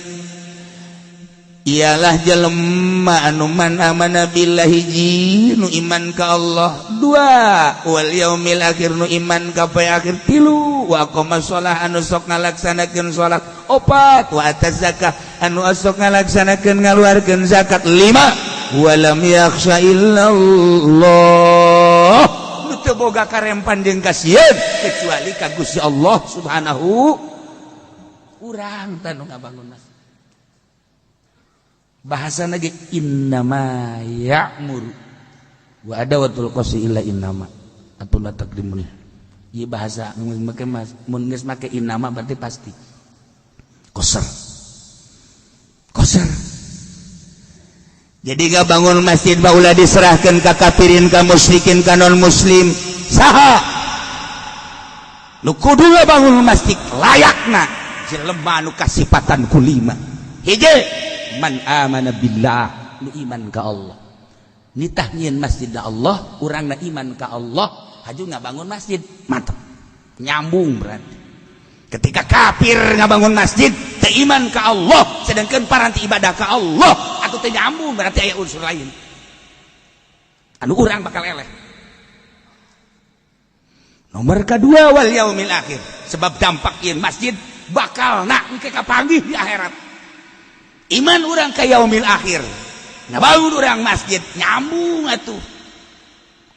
ialah jelema anu man amana billahi ji nu iman ka Allah, dua wal yaumil akhir nu iman ka poe akhir, tilu wa aqamas shalah anu sok ngalaksanakeun salat, opat wa ataz zakah anu sok ngalaksanakeun ngaluarkeun zakat, lima walam yakhsha illallah nu teu boga karempan jeung kasieun kecuali ka Gusti Allah subhanahu. Urang tanu ngabangun masjid bahasa lagi innama ya'muru wa adawatul qasi illa innama atau la taqdimun. Ieu bahasa mun geus make innama berarti pasti qasar. Jadi bangun masjid baula diserahkeun ka kafirin, ka musyrikin, ka non muslim, saha nu kudu bangun masjid layakna jelema anu kasifatan kulima. Hiji man amana billah nu iman ka Allah, nitah nyieun masjid da Allah, urangna iman ka Allah, haju ngabangun masjid, mantap nyambung. Berarti ketika kafir ngabangun masjid teu iman ka Allah, sedangkan paranti ibadah ka Allah atuh teu nyambung, berarti aya unsur lain anu urang bakal eleh. Nomor kedua wal yaumil akhir, sebab dampak ieu masjid bakal engke kapanggih di akhirat. Iman orang ka yaumil akhir, ngabangun orang masjid nyambung atuh.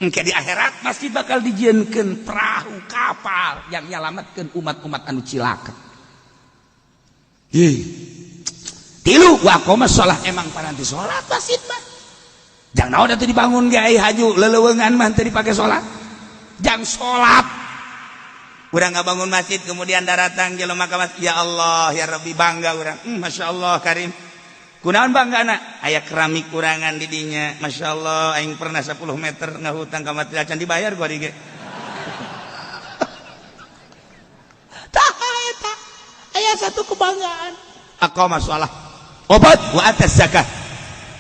Engke di akhirat masjid bakal dijieunkeun perahu kapal yang nyalametkeun umat-umat anu cilaka. Tilu wa aqamas shalah, emang paranti salat masjid mah. Jang naon atuh dibangun ge ai haju leuleungan mah teu dipake salat. Jang salat. Urang ngabangun masjid kemudian datang jelema ka masjid, ya Allah ya Rabbi, bangga urang, masyaallah karim. Kunaon banggana? Aya keramik urangan di dinya, masyaallah aing pernah 10 meter ngahutang ka masjid acan dibayar gua di ge. Tah eta aya satu kebanggaan. Aqamas shalah, obat wa ataz zakah.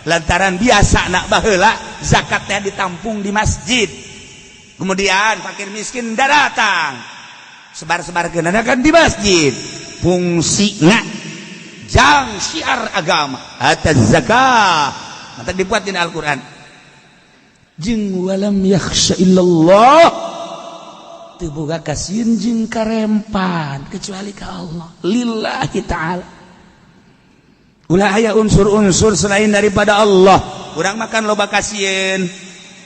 Lantaran biasa nak baheula zakatnya ditampung di masjid. Kemudian fakir miskin datang sebar-sebar kan di masjid, fungsina jang syiar agama ataz zakah mata dibuat di Al-Quran jeung walam yakhsha illallah, teu boga kasieun jeung karempan kecuali ka Allah lillahi ta'ala. Ulah aya unsur-unsur selain daripada Allah, urang makan loba kasieun.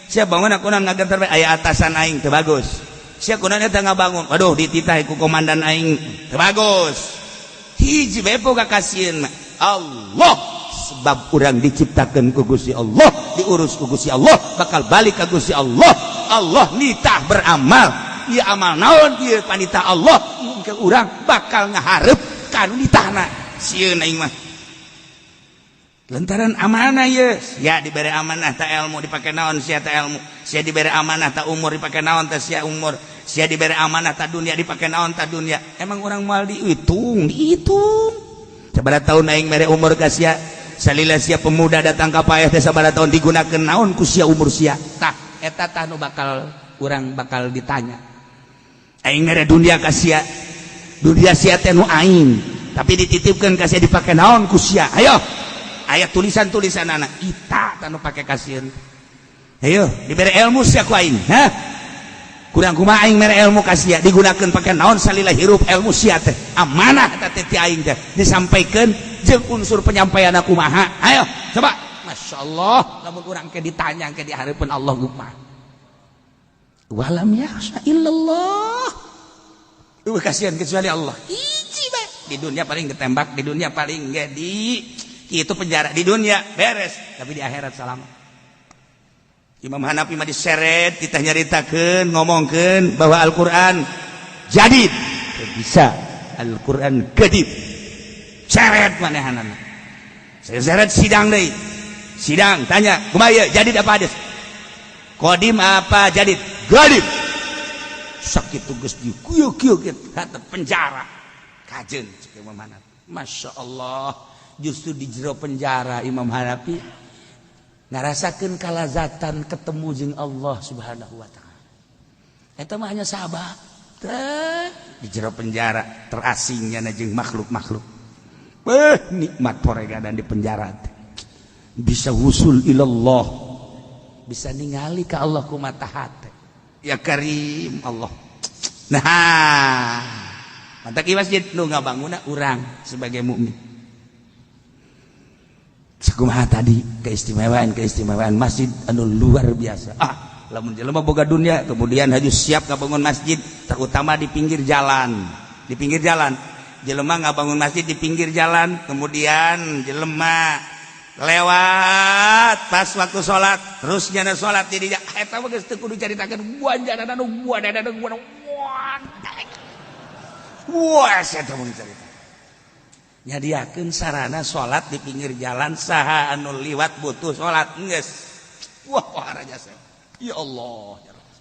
Sia bangun akunan ngagantar aya atasan aing teu bagus, sia kunaon eta ngabangun, waduh dititah ku komandan aing teu bagus. Hiji bae boga kasieun mah Allah, sebab urang diciptakeun ku Gusti Allah, diurus ku Gusti Allah, bakal balik ka Gusti Allah. Allah nitah beramal, ieu amal naon ieu panitah Allah, ke urang bakal ngaharep kana nitahna sieun aing mah. Lantaran amanah ye, sia diberi amanah ta ilmu dipake naon sia ta ilmu, sia diberi amanah ta umur dipake naon ta sia umur, sia diberi amanah ta dunia dipake naon ta dunia. Emang orang moal dihitung. Sabaraha taun aing mere umur ka sia, salila sia pemuda datang ka paeh teh sabaraha taun digunakeun naon ku sia umur sia. Tah eta tah nu bakal urang bakal ditanya. Aing mere dunia ka sia, dunia sia teh nu aing, tapi dititipkeun ka sia dipake naon ku sia. Ayo aya tulisan-tulisan anak ita tanu pake kasieun. Ayo dibere ilmu sia ku aing, ha? Kurang kumaha aing mere ilmu ka sia digunakeun pake naon salila hirup ilmu sia teh. Amanah eta teh ti aing teh disampaikeun jeung unsur penyampaianna kumaha. Ayo coba. Masyaallah lamun urang ke ditanya ke di hareupeun Allah kumaha. Walam yakhsha illallah. Eueuh kasieun kecuali Allah. Hiji bae. Di dunia paling ditembak, di dunia paling ge di itu penjara, di dunia beres, tapi di akhirat selamat. Imam Hanafi mah diseret, kita nyaritakeun, ngomongkeun bahwa Al-Qur'an jadid, bisa Al-Qur'an gadib. Seret manehanana. Saya seret sidang deui. Sidang tanya, kumaha ieu jadid apa hadis? Kodim apa jadid? Gadib. Sakit tugas di kuyuk kata penjara. Kajen cek Imam Hanafi. Masya Allah, justru di jero penjara Imam Hanafi ngarasakeun kalazatan ketemu jeung Allah Subhanahu wa taala. Eta mah hanya sahabat. Di jero penjara terasingnya jeung makhluk-makhluk. Nikmat poregadan di penjara. Bisa wusul ilallah. Bisa ningali ka Allah ku mata hati. Ya Karim Allah. Nah, mantap masjid nu ngabangunna urang sebagai mukmin. Sakumaha tadi keistimewaan masjid anu luar biasa. Lamun jelema boga dunia kemudian haju siap ngabangun masjid, terutama di pinggir jalan. Di pinggir jalan. Jelema ngabangun masjid di pinggir jalan, kemudian jelema lewat pas waktu sholat terus nyana sholat jadi eta mah geus teu kudu caritakeun buanjana nu buadana nu wah eta mah carita nyadiakeun sarana sholat di pinggir jalan saha anu liwat butuh sholat geus wah rajasa ya Allah ya Rabb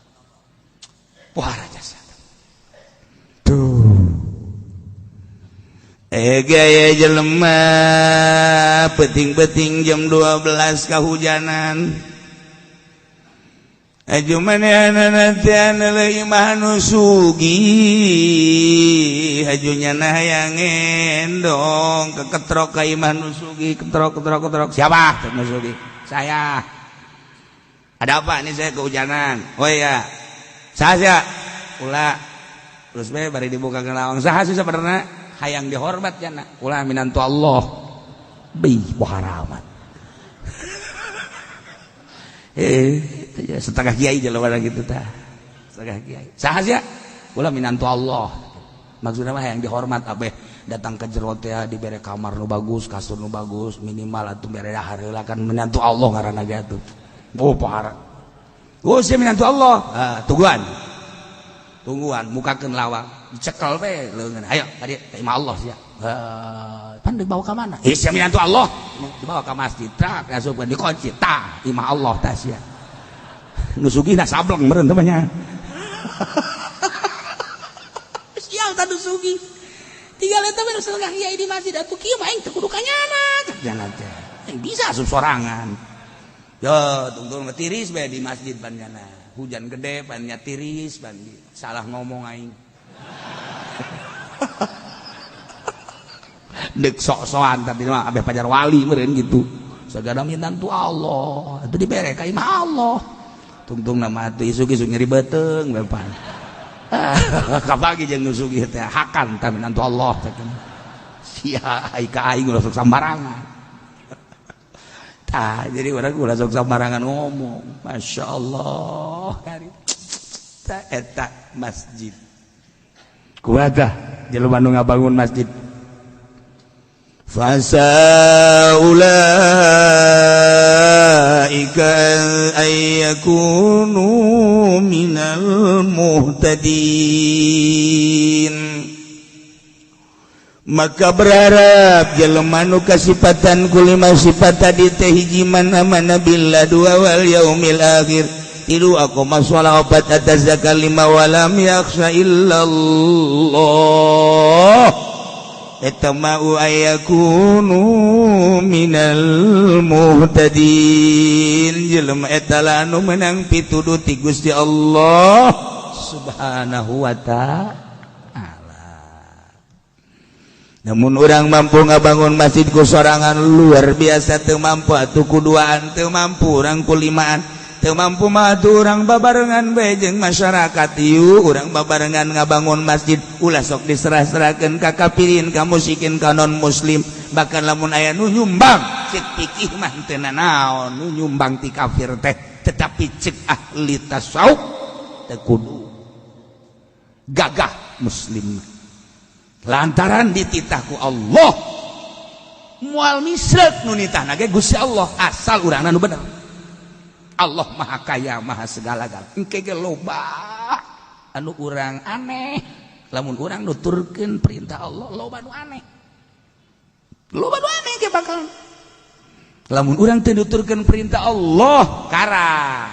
wah rajasa tuh gaya jelema peting-peting jam 12 kahujanan aju manehna teh anu leuwih mah nu sugih ajunya nah hayang endong keketrok ka imah nu sugih ketrok siapa nu sugih saya ada apa ini saya kehujanan oh iya saha ulah terus bae bari dibuka ke lawang saha sih sabenerna hayang dihormat jana ulah minantu Allah boharamat setengah kiai jelema gitu tah setengah kiai saha sia ulah minantu Allah maksudna mah hayang dihormat abeh datang ke jero teh dibere kamar nu bagus kasur nu bagus minimal atuh bere dahar heula kan minantu Allah ngaranna ge atuh pohara sia minantu Allah tungguan mukakeun lawang cekel we leungeun ayo tadi imah Allah sia pan dibawa ka mana sia minantu Allah dibawa ka masjid tak ngasupkeun dikunci tah imah Allah tah sia nu sugihna sableng meureun teh nya sia tah nu sugih tinggal eta mah setengah kiai di masjid atuh kieu mah aing teu kudu kanyana jangan teh aing bisa asup sorangan yo tungtung tiris bae di masjid banjana hujan gede bannya tiris ban salah ngomong aing dek sok-sokan tapi mah abeh pajar wali meureun gitu sagada minantu Allah itu dibere ka imah Allah tungtung nama teu isuk-isuk nyeri beuteung bepan kapagi jeung nu sugih teh hakan tah minantu Allah teh sia ai ka aing ulah sok sambarangan tah jadi urang ulah sok sambarangan ngomong masyaallah kari tah eta masjid kuatah jelema nu ngabangun masjid fasaulaika ayyakunu minal muhtadin maka berharap jelema nu kasifatan kulima sifat tadi teh hiji mana billah dua wal yaumil akhir tilu aku masalah obat atas zakalima walam yakhsha illallah etamau ayakunu minal muhtadin jelema eta anu menang pituduh ti Gusti Allah subhanahu wa ta'ala. Namun orang mampu ngabangun masjid ku sorangan luar biasa teu mampu atuh kuduaan teu mampu urang kulimaan teu mampu mah atuh urang babarengan bae jeung masyarakat ieu urang babarengan ngabangun masjid ulah sok diserah-serahkeun ka kafirin ka musyrikin ka non muslim bahkan lamun aya nu nyumbang cek fikih mah teu naon nu nyumbang ti kafir teh tetapi cek ahli tasawuf teu kudu gagah muslim lantaran dititahku Allah mual misrek nu nitahna ge Gusti Allah asal urangna nu bener Allah maha kaya maha segala-gala engke ge loba anu urang aneh lamun urang nuturkeun perintah Allah loba nu aneh ge bakal lamun urang teu nuturkeun perintah Allah kara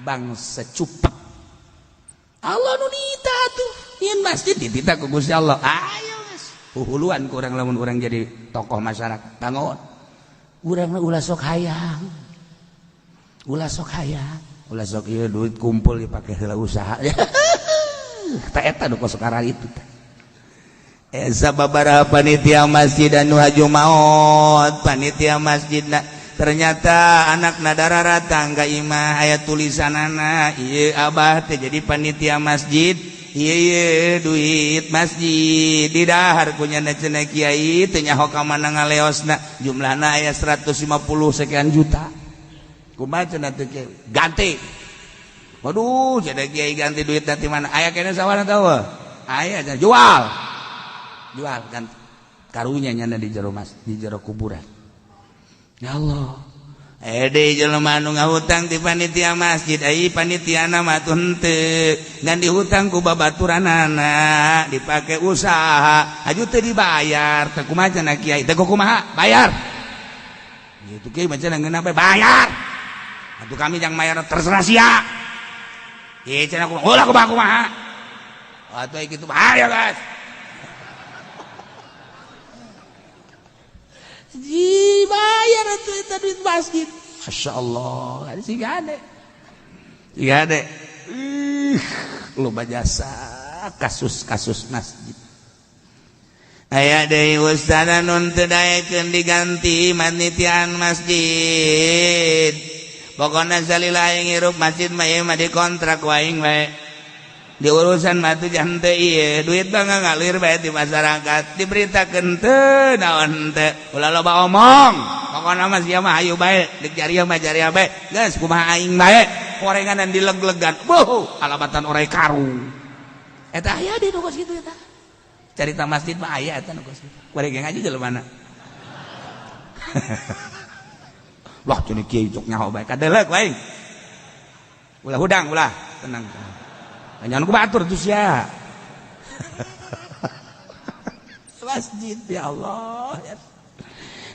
abang secupet Allah nu nita tuh nyin masjid ditita ku Gusti Allah ayo geus huluan ku urang lamun urang jadi tokoh masyarakat bangun urang ulah sok hayang ulah sok ieu duit kumpul dipake heula usaha ta eta nu kosokara itu sababaraha panitia masjid anu haju maot panitia masjidna ternyata anakna dararatang ka imah aya tulisanana ieu abah teh jadi panitia masjid ieu duit masjid di dahar kunyana cenah kiai teh nyaho ka mana ngaleosna jumlahna aya 150 sekian juta kumaha cenah teh kiai ganti waduh cenah kiai ganti duit nanti mana aya kene sawana tahu aya jual ganti karunya nyana di jero di jero kuburan ya Allah ede jelema anu ngahutang ti panitia masjid ai panitiana mah tuh henteu ngan dihutang ku babaturanana dipake usaha aju teu dibayar teu kumaha cenah kiai teu kumaha bayar gitu kiai mah cenah ngeunah bayar atuh kami jang mayar terserah sia ieu cenah kumaha atuh kitu bahaya guys dibayar itu duit masjid Masya Allah si gade loba jasa kasus masjid aya deui ustadna nun teu daekeun diganti manitian masjid pokona salila aing hirup masjid mah ieu mah dikontrak waing bae di urusan mah teu jan teu ieu duit mah ngalir bae di masyarakat diberitakeun teu naon teu ulah loba omong pokona mah sia mah hayu bae deuk jariah mah jariah bae geus kumaha aing bae gorenganan dileg-legan boh alabatan orai karung eta aya di nu kos kitu eta carita masjid mah aya eta nu kos kitu goreng aja jeleumana wah cenah kieu cok nyaho bae kadeulek wae ulah hudang ulah tenang jangan ku batur tuh sia masjid ya Allah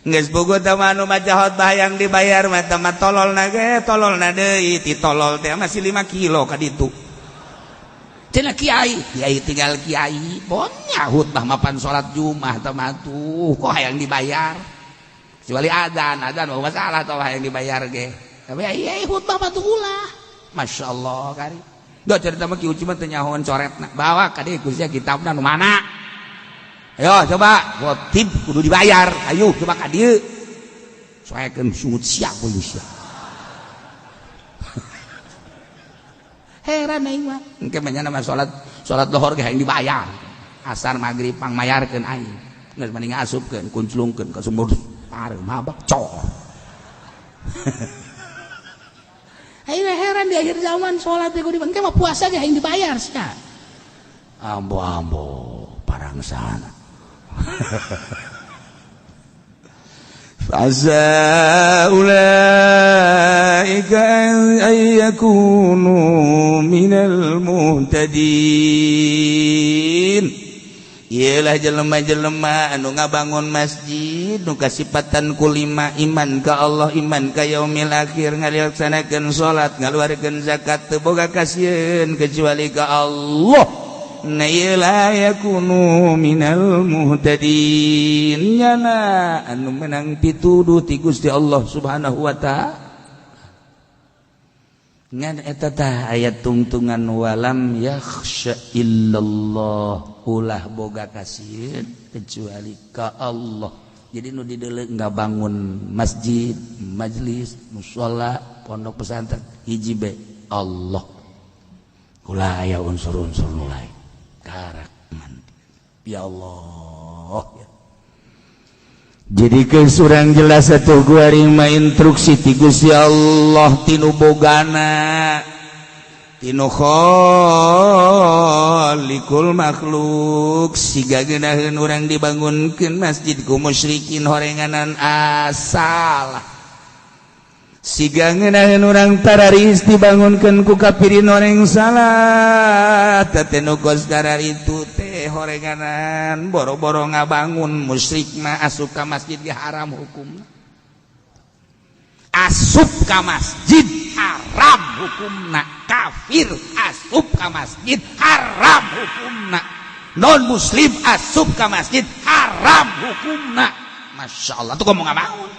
geus bogoh anu majahot bayang dibayar mah teh mah tololna deui ti tolol teh masih 5 kilo ka ditu cenah kiai tinggal kiai bon nyahut bah mapan salat Jumat teh mah tuh kok hayang dibayar kecuali adzan mah masalah teh hayang dibayar ge tapi ai khutbah mah tuh ulah masyaallah kari do cerita mah kieu cuma teu nyahoan coretna bawa ka dieu sia kitabna nu mana ayo coba khotib kudu dibayar ayo coba ka dieu soekeun sungut sia we sia heran aing mah engke mah nya salat lohor ge hayang dibayar asar magrib pangmayarkeun aing geus mending ngasupkeun kunclungkeun ka sumur pareu mabak cor ayo heran di akhir zaman sholat itu di mah puasa ge hayang dibayar sia ambo parang sana Fasa ulaika ayyakunu minal muhtadin ialah jelema-jelema anu ngabangun masjid nu kasipatan kulima iman ka Allah iman ka yaumil akhir ngalaksanakeun salat ngaluarkeun zakat teu boga kasieun kecuali ka Allah na ialah yakunu minal muhtadin nyana anu menang pituduh ti Gusti Allah Subhanahu wa ta'ala ngan eta tah ayat tungtungan walam yakhsha illallah ulah boga kasieun kecuali ka Allah jadi nu di deuleu ngabangun masjid majlis mushola pondok pesantren hiji be Allah ulah aya unsur-unsur nu lain karak ya Allah ya. Jadi kesurang jelas atuh guaring mah instruksi ti Gusti Allah tinu bogana tinu khaliqul makhluk siga geunaheun urang dibangunkeun masjid ku musyrikin horenganan asal siga ngeunaheun urang tararis dibangunkeun ku kafirin horeng salah teh nu kos itu teh horenganan boro-boro ngabangun musyrik mah asup ka masjid ge haram hukumna asup ka masjid haram hukumna, kafir asup ka masjid haram hukumna, non muslim asup ka masjid haram hukumna. Masya Allah tuh ngomong ngapaun.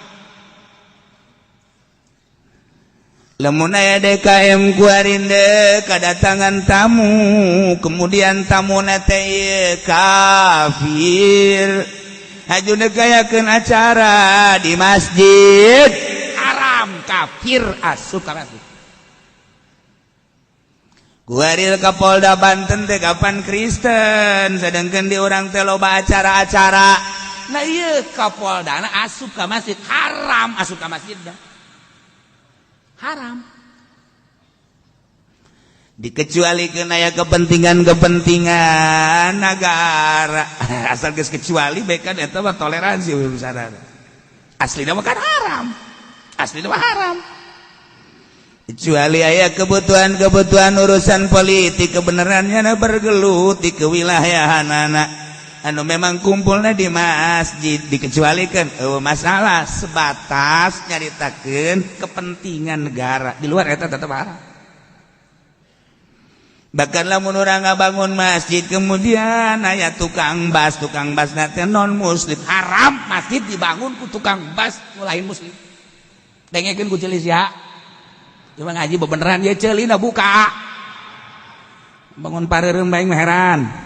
Lamun aya DKM kuarinde kedatangan tamu, kemudian tamu teh kafir, hajuna gayakeun acara di masjid haram, kafir asup ka masjid. Kuaril Kapolda Banten teh kapan Kristen, sedangkan di orang teh loba acara-acara. Nah ieu Kapolda asup ka masjid haram, asup ka masjid dah haram. Dikecualikeun aya kepentingan negara. Asal geus kecuali bae kan eta mah toleransi urusanna. Aslina mah kan haram. Aslina mah haram. Kecuali aya kebutuhan urusan politik kebenarannya bergelut di kewilayahanana. Anu memang kumpulnya di masjid dikecualikan masalah sebatas nyaritakeun kepentingan negara di luar eta tetep haram. Bahkan lamun urang ngabangun masjid kemudian aya tukang bas nate non muslim haram masjid dibangun ku tukang bas lain muslim. Dengekeun ku ceulis ya. Cuma ngaji bebeneran ya ceulina buka. Bangun pareureum bae heran.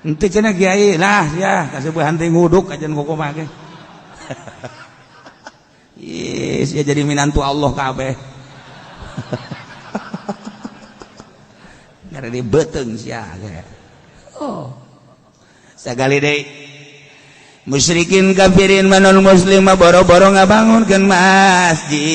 Ente cenah kiai lah ya kaseueuhan teh nguduk ajan kokomah ge. Yes, ya jadi minantu Allah kabeh. Gara di beuteung sia ge. Oh. Sagali deui musyrikin kafirin manul muslim boro-boro ngabangunkeun masjid.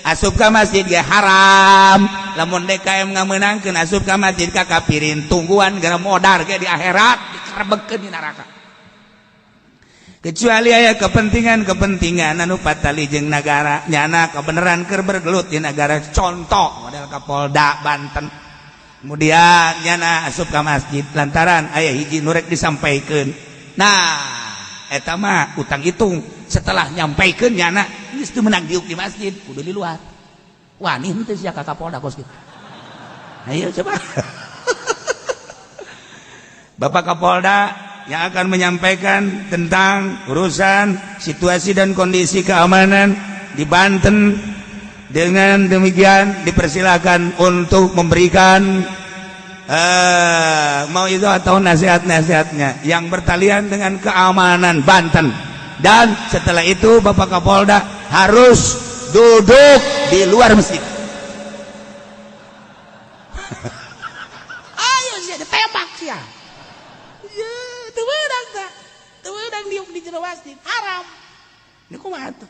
Asup ka masjid ge haram. Lamun DKM ngamenangkeun asup ka masjid ka kafirin tungguan gara modar ge di akhirat dikarebegkeun di neraka. Kecuali aya kepentingan anu patali jeung nagara nyana kebenaran keur bergelut di negara, contoh model Kapolda Banten. Kemudian nyana asup ka masjid lantaran aya hiji nu rek disampaikeun. Nah, eta mah utang hitung setelah nyampaikeun nyana geus teu meunang diuk di masjid, kudu di luar. Wani henteu sia ka Kapolda kos kitu. Ayo coba. Bapak Kapolda yang akan menyampaikan tentang urusan situasi dan kondisi keamanan di Banten. Dengan demikian dipersilakan untuk memberikan mau itu atau nasihat-nasihatnya yang bertalian dengan keamanan Banten. Dan setelah itu Bapak Kapolda harus duduk di luar masjid. Ayo sih ditembak sih ya. Teu beudang tah. Teu beudang diuk di jero masjid haram. Ini kumaha tuh?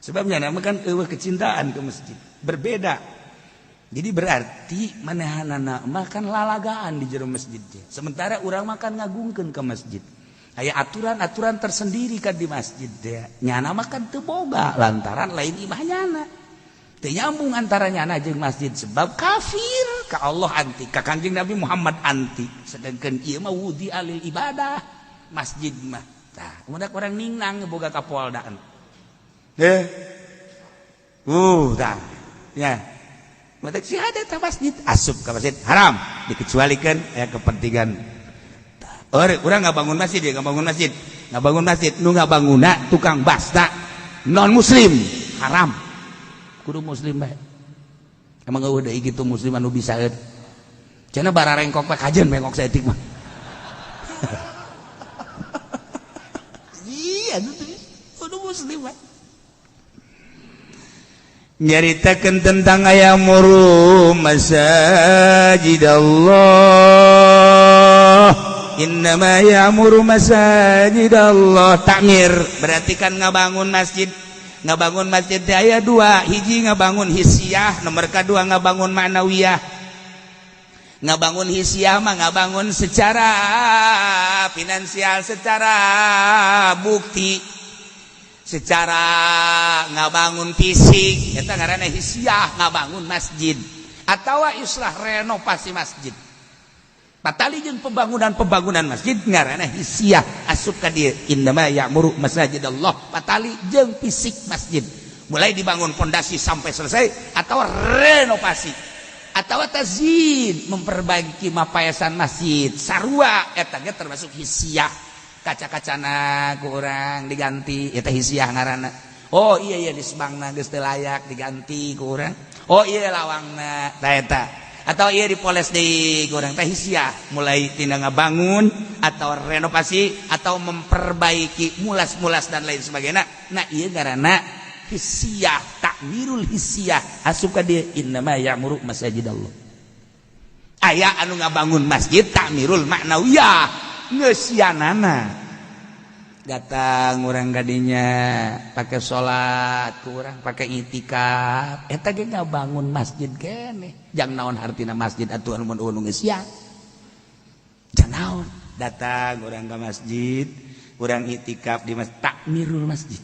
Sebabnya nama kan eueuh kecintaan ke masjid. Berbeda. Jadi berarti manehanana makan lalagaan di jero masjid. Sementara urang makan ngagungkeun ke masjid. Aya aturan-aturan tersendiri kan di masjid teh. Nyana mah kan teu boga lantaran lain imahnyana. Teu nyambung antara nyana jeung masjid sebab kafir ka Allah anti, ka Kanjeng Nabi Muhammad anti. Sedangkan ieu mah wudi alil ibadah masjid mah. Tah, mudah orang ningnang boga Kapoldaan. Tah. Ya. Mudah syahadat ka masjid, asup ka masjid haram, dikecualikan aya kepentingan. Urang ngabangun masjid ya, ngabangun masjid nu ngabanguna tukang basta non muslim haram, kudu muslim bae. Emang eueuh deui kitu muslim anu bisaeun cenah bararengkok mah kajen bengkok saeutik mah. Iya kudu muslim bae. Nyaritakeun tentang ayamuru masajid Allah. Innama ya'muru masajidallah. Takmir berarti kan ngabangun masjid. Ngabangun masjid teh aya dua, hiji ngabangun hisiah, nomor kedua ngabangun ma'nawiyah. Ngabangun hisiah mah ngabangun secara finansial, secara bukti, secara ngabangun fisik, eta ngaranna hisiah, ngabangun masjid atawa islah renovasi masjid. Patali jeung pembangunan masjid ngaranna hisiah, asup ka dieu innama ya'muru masajidallah, patali jeung fisik masjid. mulai dibangun pondasi sampai selesai atau renovasi atau tazyin memperbaiki mapayasan masjid sarua eta ge termasuk hisiah kaca-kacana kurang diganti eta hisiah ngaranna oh iya disbangna geus teu layak diganti kurang oh iya lawangna eta atau iya dipoles deui kurang teh hisiah mulai tina ngabangun atau renovasi atau memperbaiki mulas-mulas dan lain sebagainya nah ieu ngaranna hisiah takmirul hisiah asup ka dieu innama ya'muru masajidallah aya anu ngabangun masjid takmirul maknawiyah geus sianana datang urang gadinya pakai salat urang pakai itikaf eta ge ngabangun masjid keneh jang naon hartina masjid atuh anu mun geus sia jang naon datang urang ka masjid urang itikaf di masjid takmirul masjid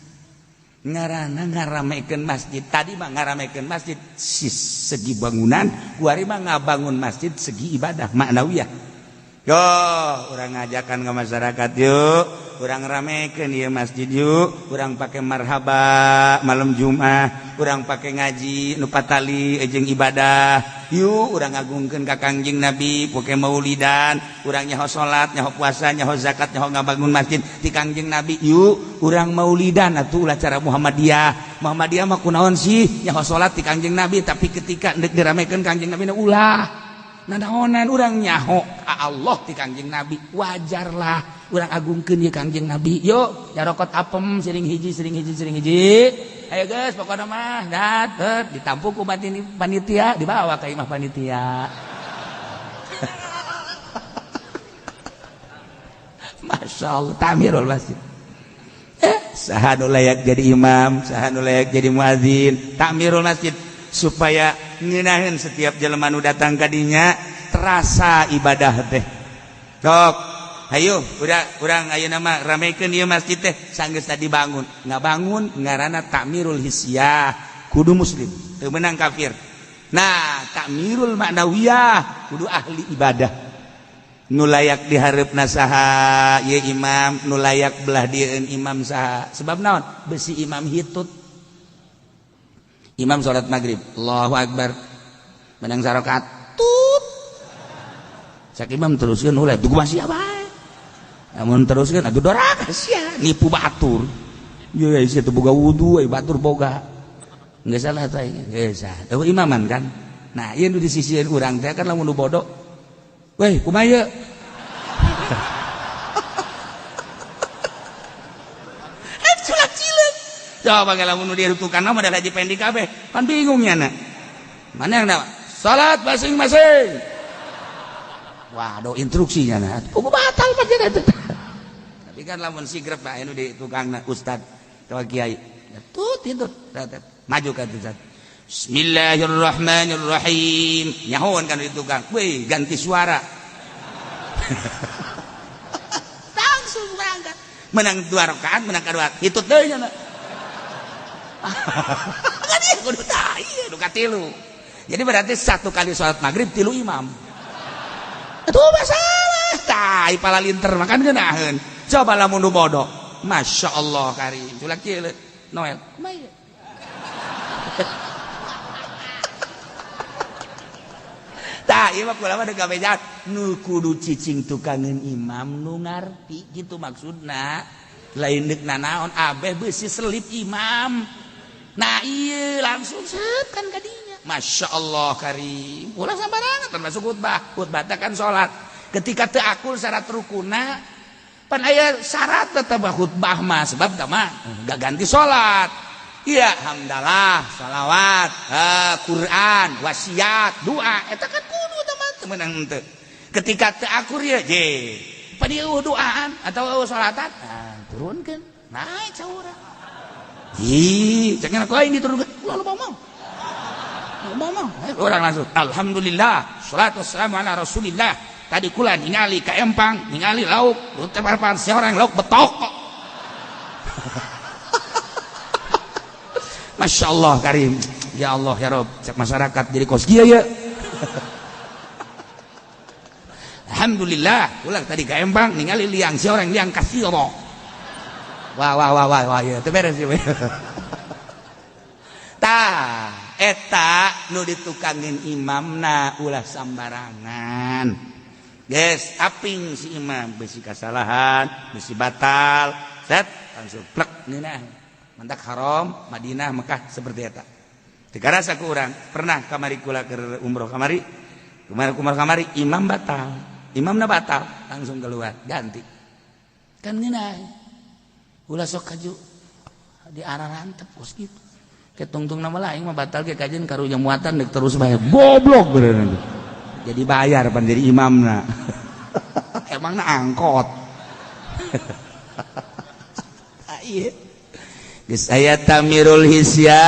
ngaranna ngaramekeun masjid tadi mah ngaramekeun masjid segi bangunan kuari mah ngabangun masjid segi ibadah maknawiyah yo urang ngajakan ke masyarakat yuk urang ramekeun ieu masjid yuk urang pake marhaba malam Jumat urang pake ngaji nu patali jeung ibadah yuk urang ngagungkeun ka Kangjeng Nabi poke maulidan urang nyaho salat nyaho puasa nyaho zakat nyaho ngabangun masjid ti Kangjeng Nabi yuk urang maulidan atuh ulah cara Muhammadiyah mah kunaon sih nyaho salat ti Kangjeng Nabi tapi ketika deuk diramekeun Kangjeng Nabi na ulah nanaonan urang nyaho Allah ti Kangjeng Nabi wajarlah urang agungkeun ieu Kangjeng Nabi yuk nyarokot apem sering hiji ayo guys pokokna mah dat ditampung ku panitia dibawa ka imah panitia Masya Allah tamirul masjid saha nu layak jadi imam saha nu layak jadi muadzin tamirul masjid supaya ngeunaheun setiap jelema nu datang ka dinya terasa ibadah teh sok ayo urang ayeuna mah ramekeun ieu masjid teh sanggeus tadi bangun ngabangun ngaranna takmirul hisiah kudu muslim teu meunang kafir nah takmirul maknawiyah kudu ahli ibadah nu layak dihareupna saha ieu imam nu layak belah dieun imam saha sebab naon besi imam hitut imam salat maghrib Allahu akbar menang sarakaat tut sak imam teruskeun ulah tugu masih bae namun teruskeun atuh doraka sia nipu batur ieu sia teu boga wudu batur boga geus salah tah geus tah imaman kan nah ieu nu disisieun urang teh kan lamun nu bodoh weh kumaha ieu coba kalau lamun dia rutukan mah da haji pendek kabeh kan bingung nya na mana yang dawa salat masing-masing waduh instruksinya na kudu batal pancen eta tapi kan lamun sigrep bae nu di tukangna ustad atawa kiai tut maju ka ustad bismillahirrahmanirrahim nyahoan kan di tukang weh ganti suara langsung berangkat menang 2 rakaat menang kadua hitut deui nya kan dia kudu tah ieu nu katilu jadi berarti 1 kali salat maghrib 3 imam atuh masalah tah pala linter makan geunaheun coba lamun nu bodoh Masya Allah karim culak kieu Noel kumaha tah ieu mah kula mah deuk gabejan nu kudu cicing tukangeun imam nu ngarti gitu maksudna lain deuk nanaon abeh beusi selip imam nah iya langsung set kan kadinya Masya Allah karim ulah sambarangan termasuk khutbah kan sholat ketika teu akul syarat rukuna pan aya syarat tetep khutbah mah sebab tah mah gak ganti sholat iya hamdalah salawat Quran wasiat doa eta kan kudu teman meunang teu ketika teu akur ya je padieu doaan atau sholatan turunkeun naik saurang jangan aku lain diturunkan lu mau orang langsung alhamdulillah salatu wassalamu ala rasulillah tadi kula ningali ka empang ningali lauk teu parapan seorang lauk betok kok Masya Allah karim ya Allah ya Rob cek masyarakat jadi kos kieu ya alhamdulillah kula tadi ka empang ningali liang seorang liang kasih Allah wah ya teu beres ieu eta nu ditukangin imamna ulah sambarangan guys aping si imam besi kesalahan besi batal set langsung plek nina mantak haram Madinah Mekah seperti eta teu rasa ku urang pernah kamari kula keur umroh kamari imam batal imamna batal langsung keluar ganti kan nina ulah sok kaju di arah rantep kos gitu ketungtung nama lain mah batal ke kajian karunya muatan dek terus bayar goblok beneran jadi bayar pan jadi imamna emangna angkot iya geus aya tamirul hisya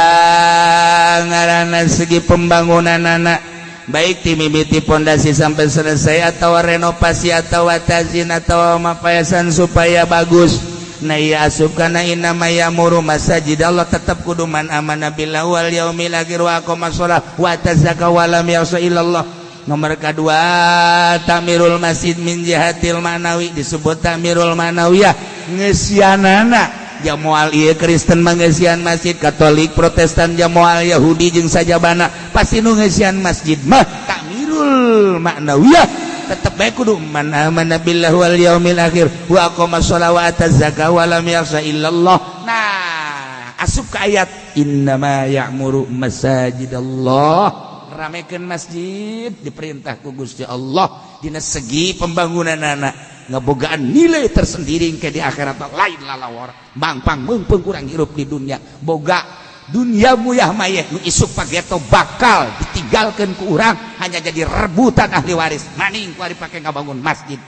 ngaranna segi pembangunan anak baik ti mimiti pondasi sampai selesai atau renovasi atau tazin atau mapayasan supaya bagus nah iya asupkana innama ya'muru masajid Allah tetap kudu man amana billahi wal yaumil akhir wa aqama shalah wa tazakka wa lam yasha illallah. Nomor kedua tamirul masjid min jihatil manawi disebut tamirul manawiyah ngesianana jamual ieu Kristen mangesian masjid Katolik Protestan jamual Yahudi jeung sajabana pasti nu ngesian masjid mah tamirul manawiyah tetap baik kudu man amana billahi wal yaumil akhir wa aqama sholawata zakah wa lam yakhsha illallah. Nah asup ke ayat innama ya'muru masajidallah ramekeun masjid diperintah ku Gusti Allah dina segi pembangunan anak ngabogaan nilai tersendiri ke di akhirat lain lalawar bangpang meungpeung kurang hirup di dunia boga dunia muyah mayeh nu isuk pageto bakal ditinggalkan ku urang hanya jadi rebutan ahli waris maning ku ari pake ngabangun masjid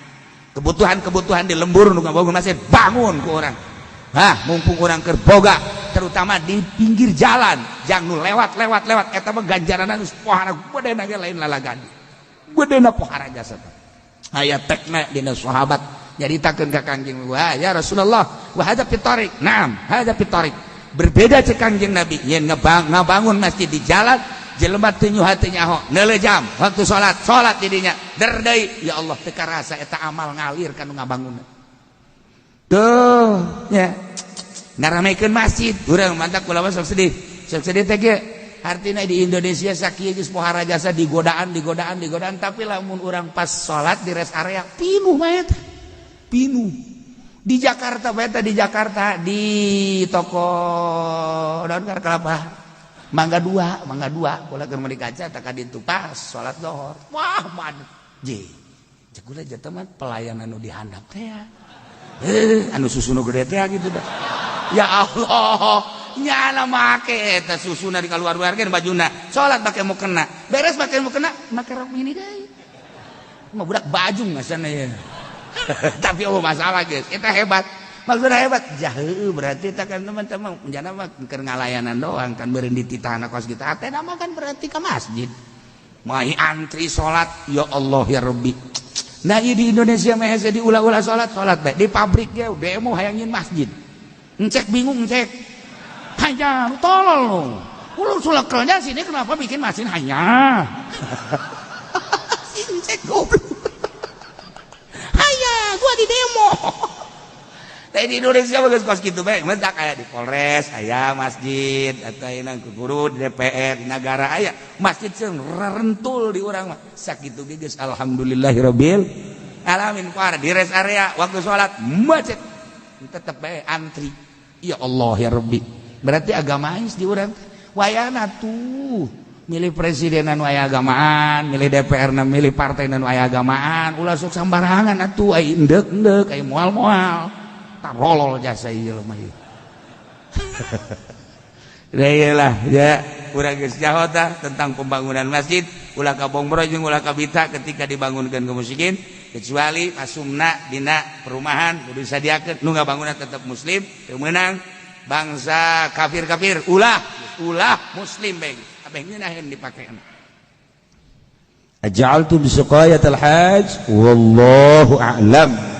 kebutuhan di lembur nu ngabangun masjid bangun ku urang mumpung urang keur boga terutama di pinggir jalan jangan nu lewat eta mah ganjaranna geus pohara gedena ge lain lalagandi gedena pohara jasa aya tekna dina sahabat nyaritakeun ka Kangjeng wah ya Rasulullah wa hadza fi tariq naam hadza fi tariq berbeda cek Kangjeng Nabi yen ngabangun masjid di jalan jelema teu nyuha teu nyaho neulejam waktu salat di dinya derdai ya Allah teu karasa eta amal ngalir kanu ngabangun tuh ya ngaramekeun masjid urang mantap kula sok sedih teh ge artina di Indonesia sakieu geus pohara jasa digodaan tapi lamun urang pas salat di rest area pinuh mah eta pinuh di Jakarta di toko daun kelapa mangga dua kula keur meuli kaca tak kaditu pas salat zuhur wah man je cegula jata mah pelayanan nu dihandap teh anu susuna gede teh gitu dah ya Allah nyana make eta susuna di kaluar-luarkeun bajuna salat make mukena beres make mukena make rok mini deui mah budak bajung ngasana ya tapi masalah guys eta hebat maksudnya hebat jaheu berarti eta kan teman-teman menjana mah keur ngalayanan doang kan beureun di titahna kos kita atena mah kan berarti ka masjid mai antri salat ya Allah ya Rabbi nah ieu di Indonesia mah hese diulah-ulah salat bae di pabrik ge demo hayangin masjid encek bingung encek hanya tolol lu ulun sulekelnya sini kenapa bikin masjid hanya encek goblok gua di demo tapi di Indonesia bagus kos gitu baik mentak kayak di Polres aya masjid atau yang guru di DPR di negara aya masjid yang rentul di orang mah sakitu ge geus alhamdulillahirabbil alamin para di rest area waktu sholat macet tetep bae antri ya Allah ya Rabbi berarti agamais di urang wayana tuh milih presiden anu aya agamaan milih DPR na milih partai anu aya agamaan ulah sok sambarangan atuh ai endek ai moal-moal tarolol jasa ieu mah ieu lah ya urang geus jahota tentang pembangunan masjid ulah kabongbro jeung ulah kabita ketika dibangunkeun kaum muslimin kecuali asumna dina perumahan kudu disadiakeun nu ngabangunna tetep muslim teu meunang bangsa kafir ulah muslim bae pengen dipakai aj'altum suqayatal hajj wallahu a'lam.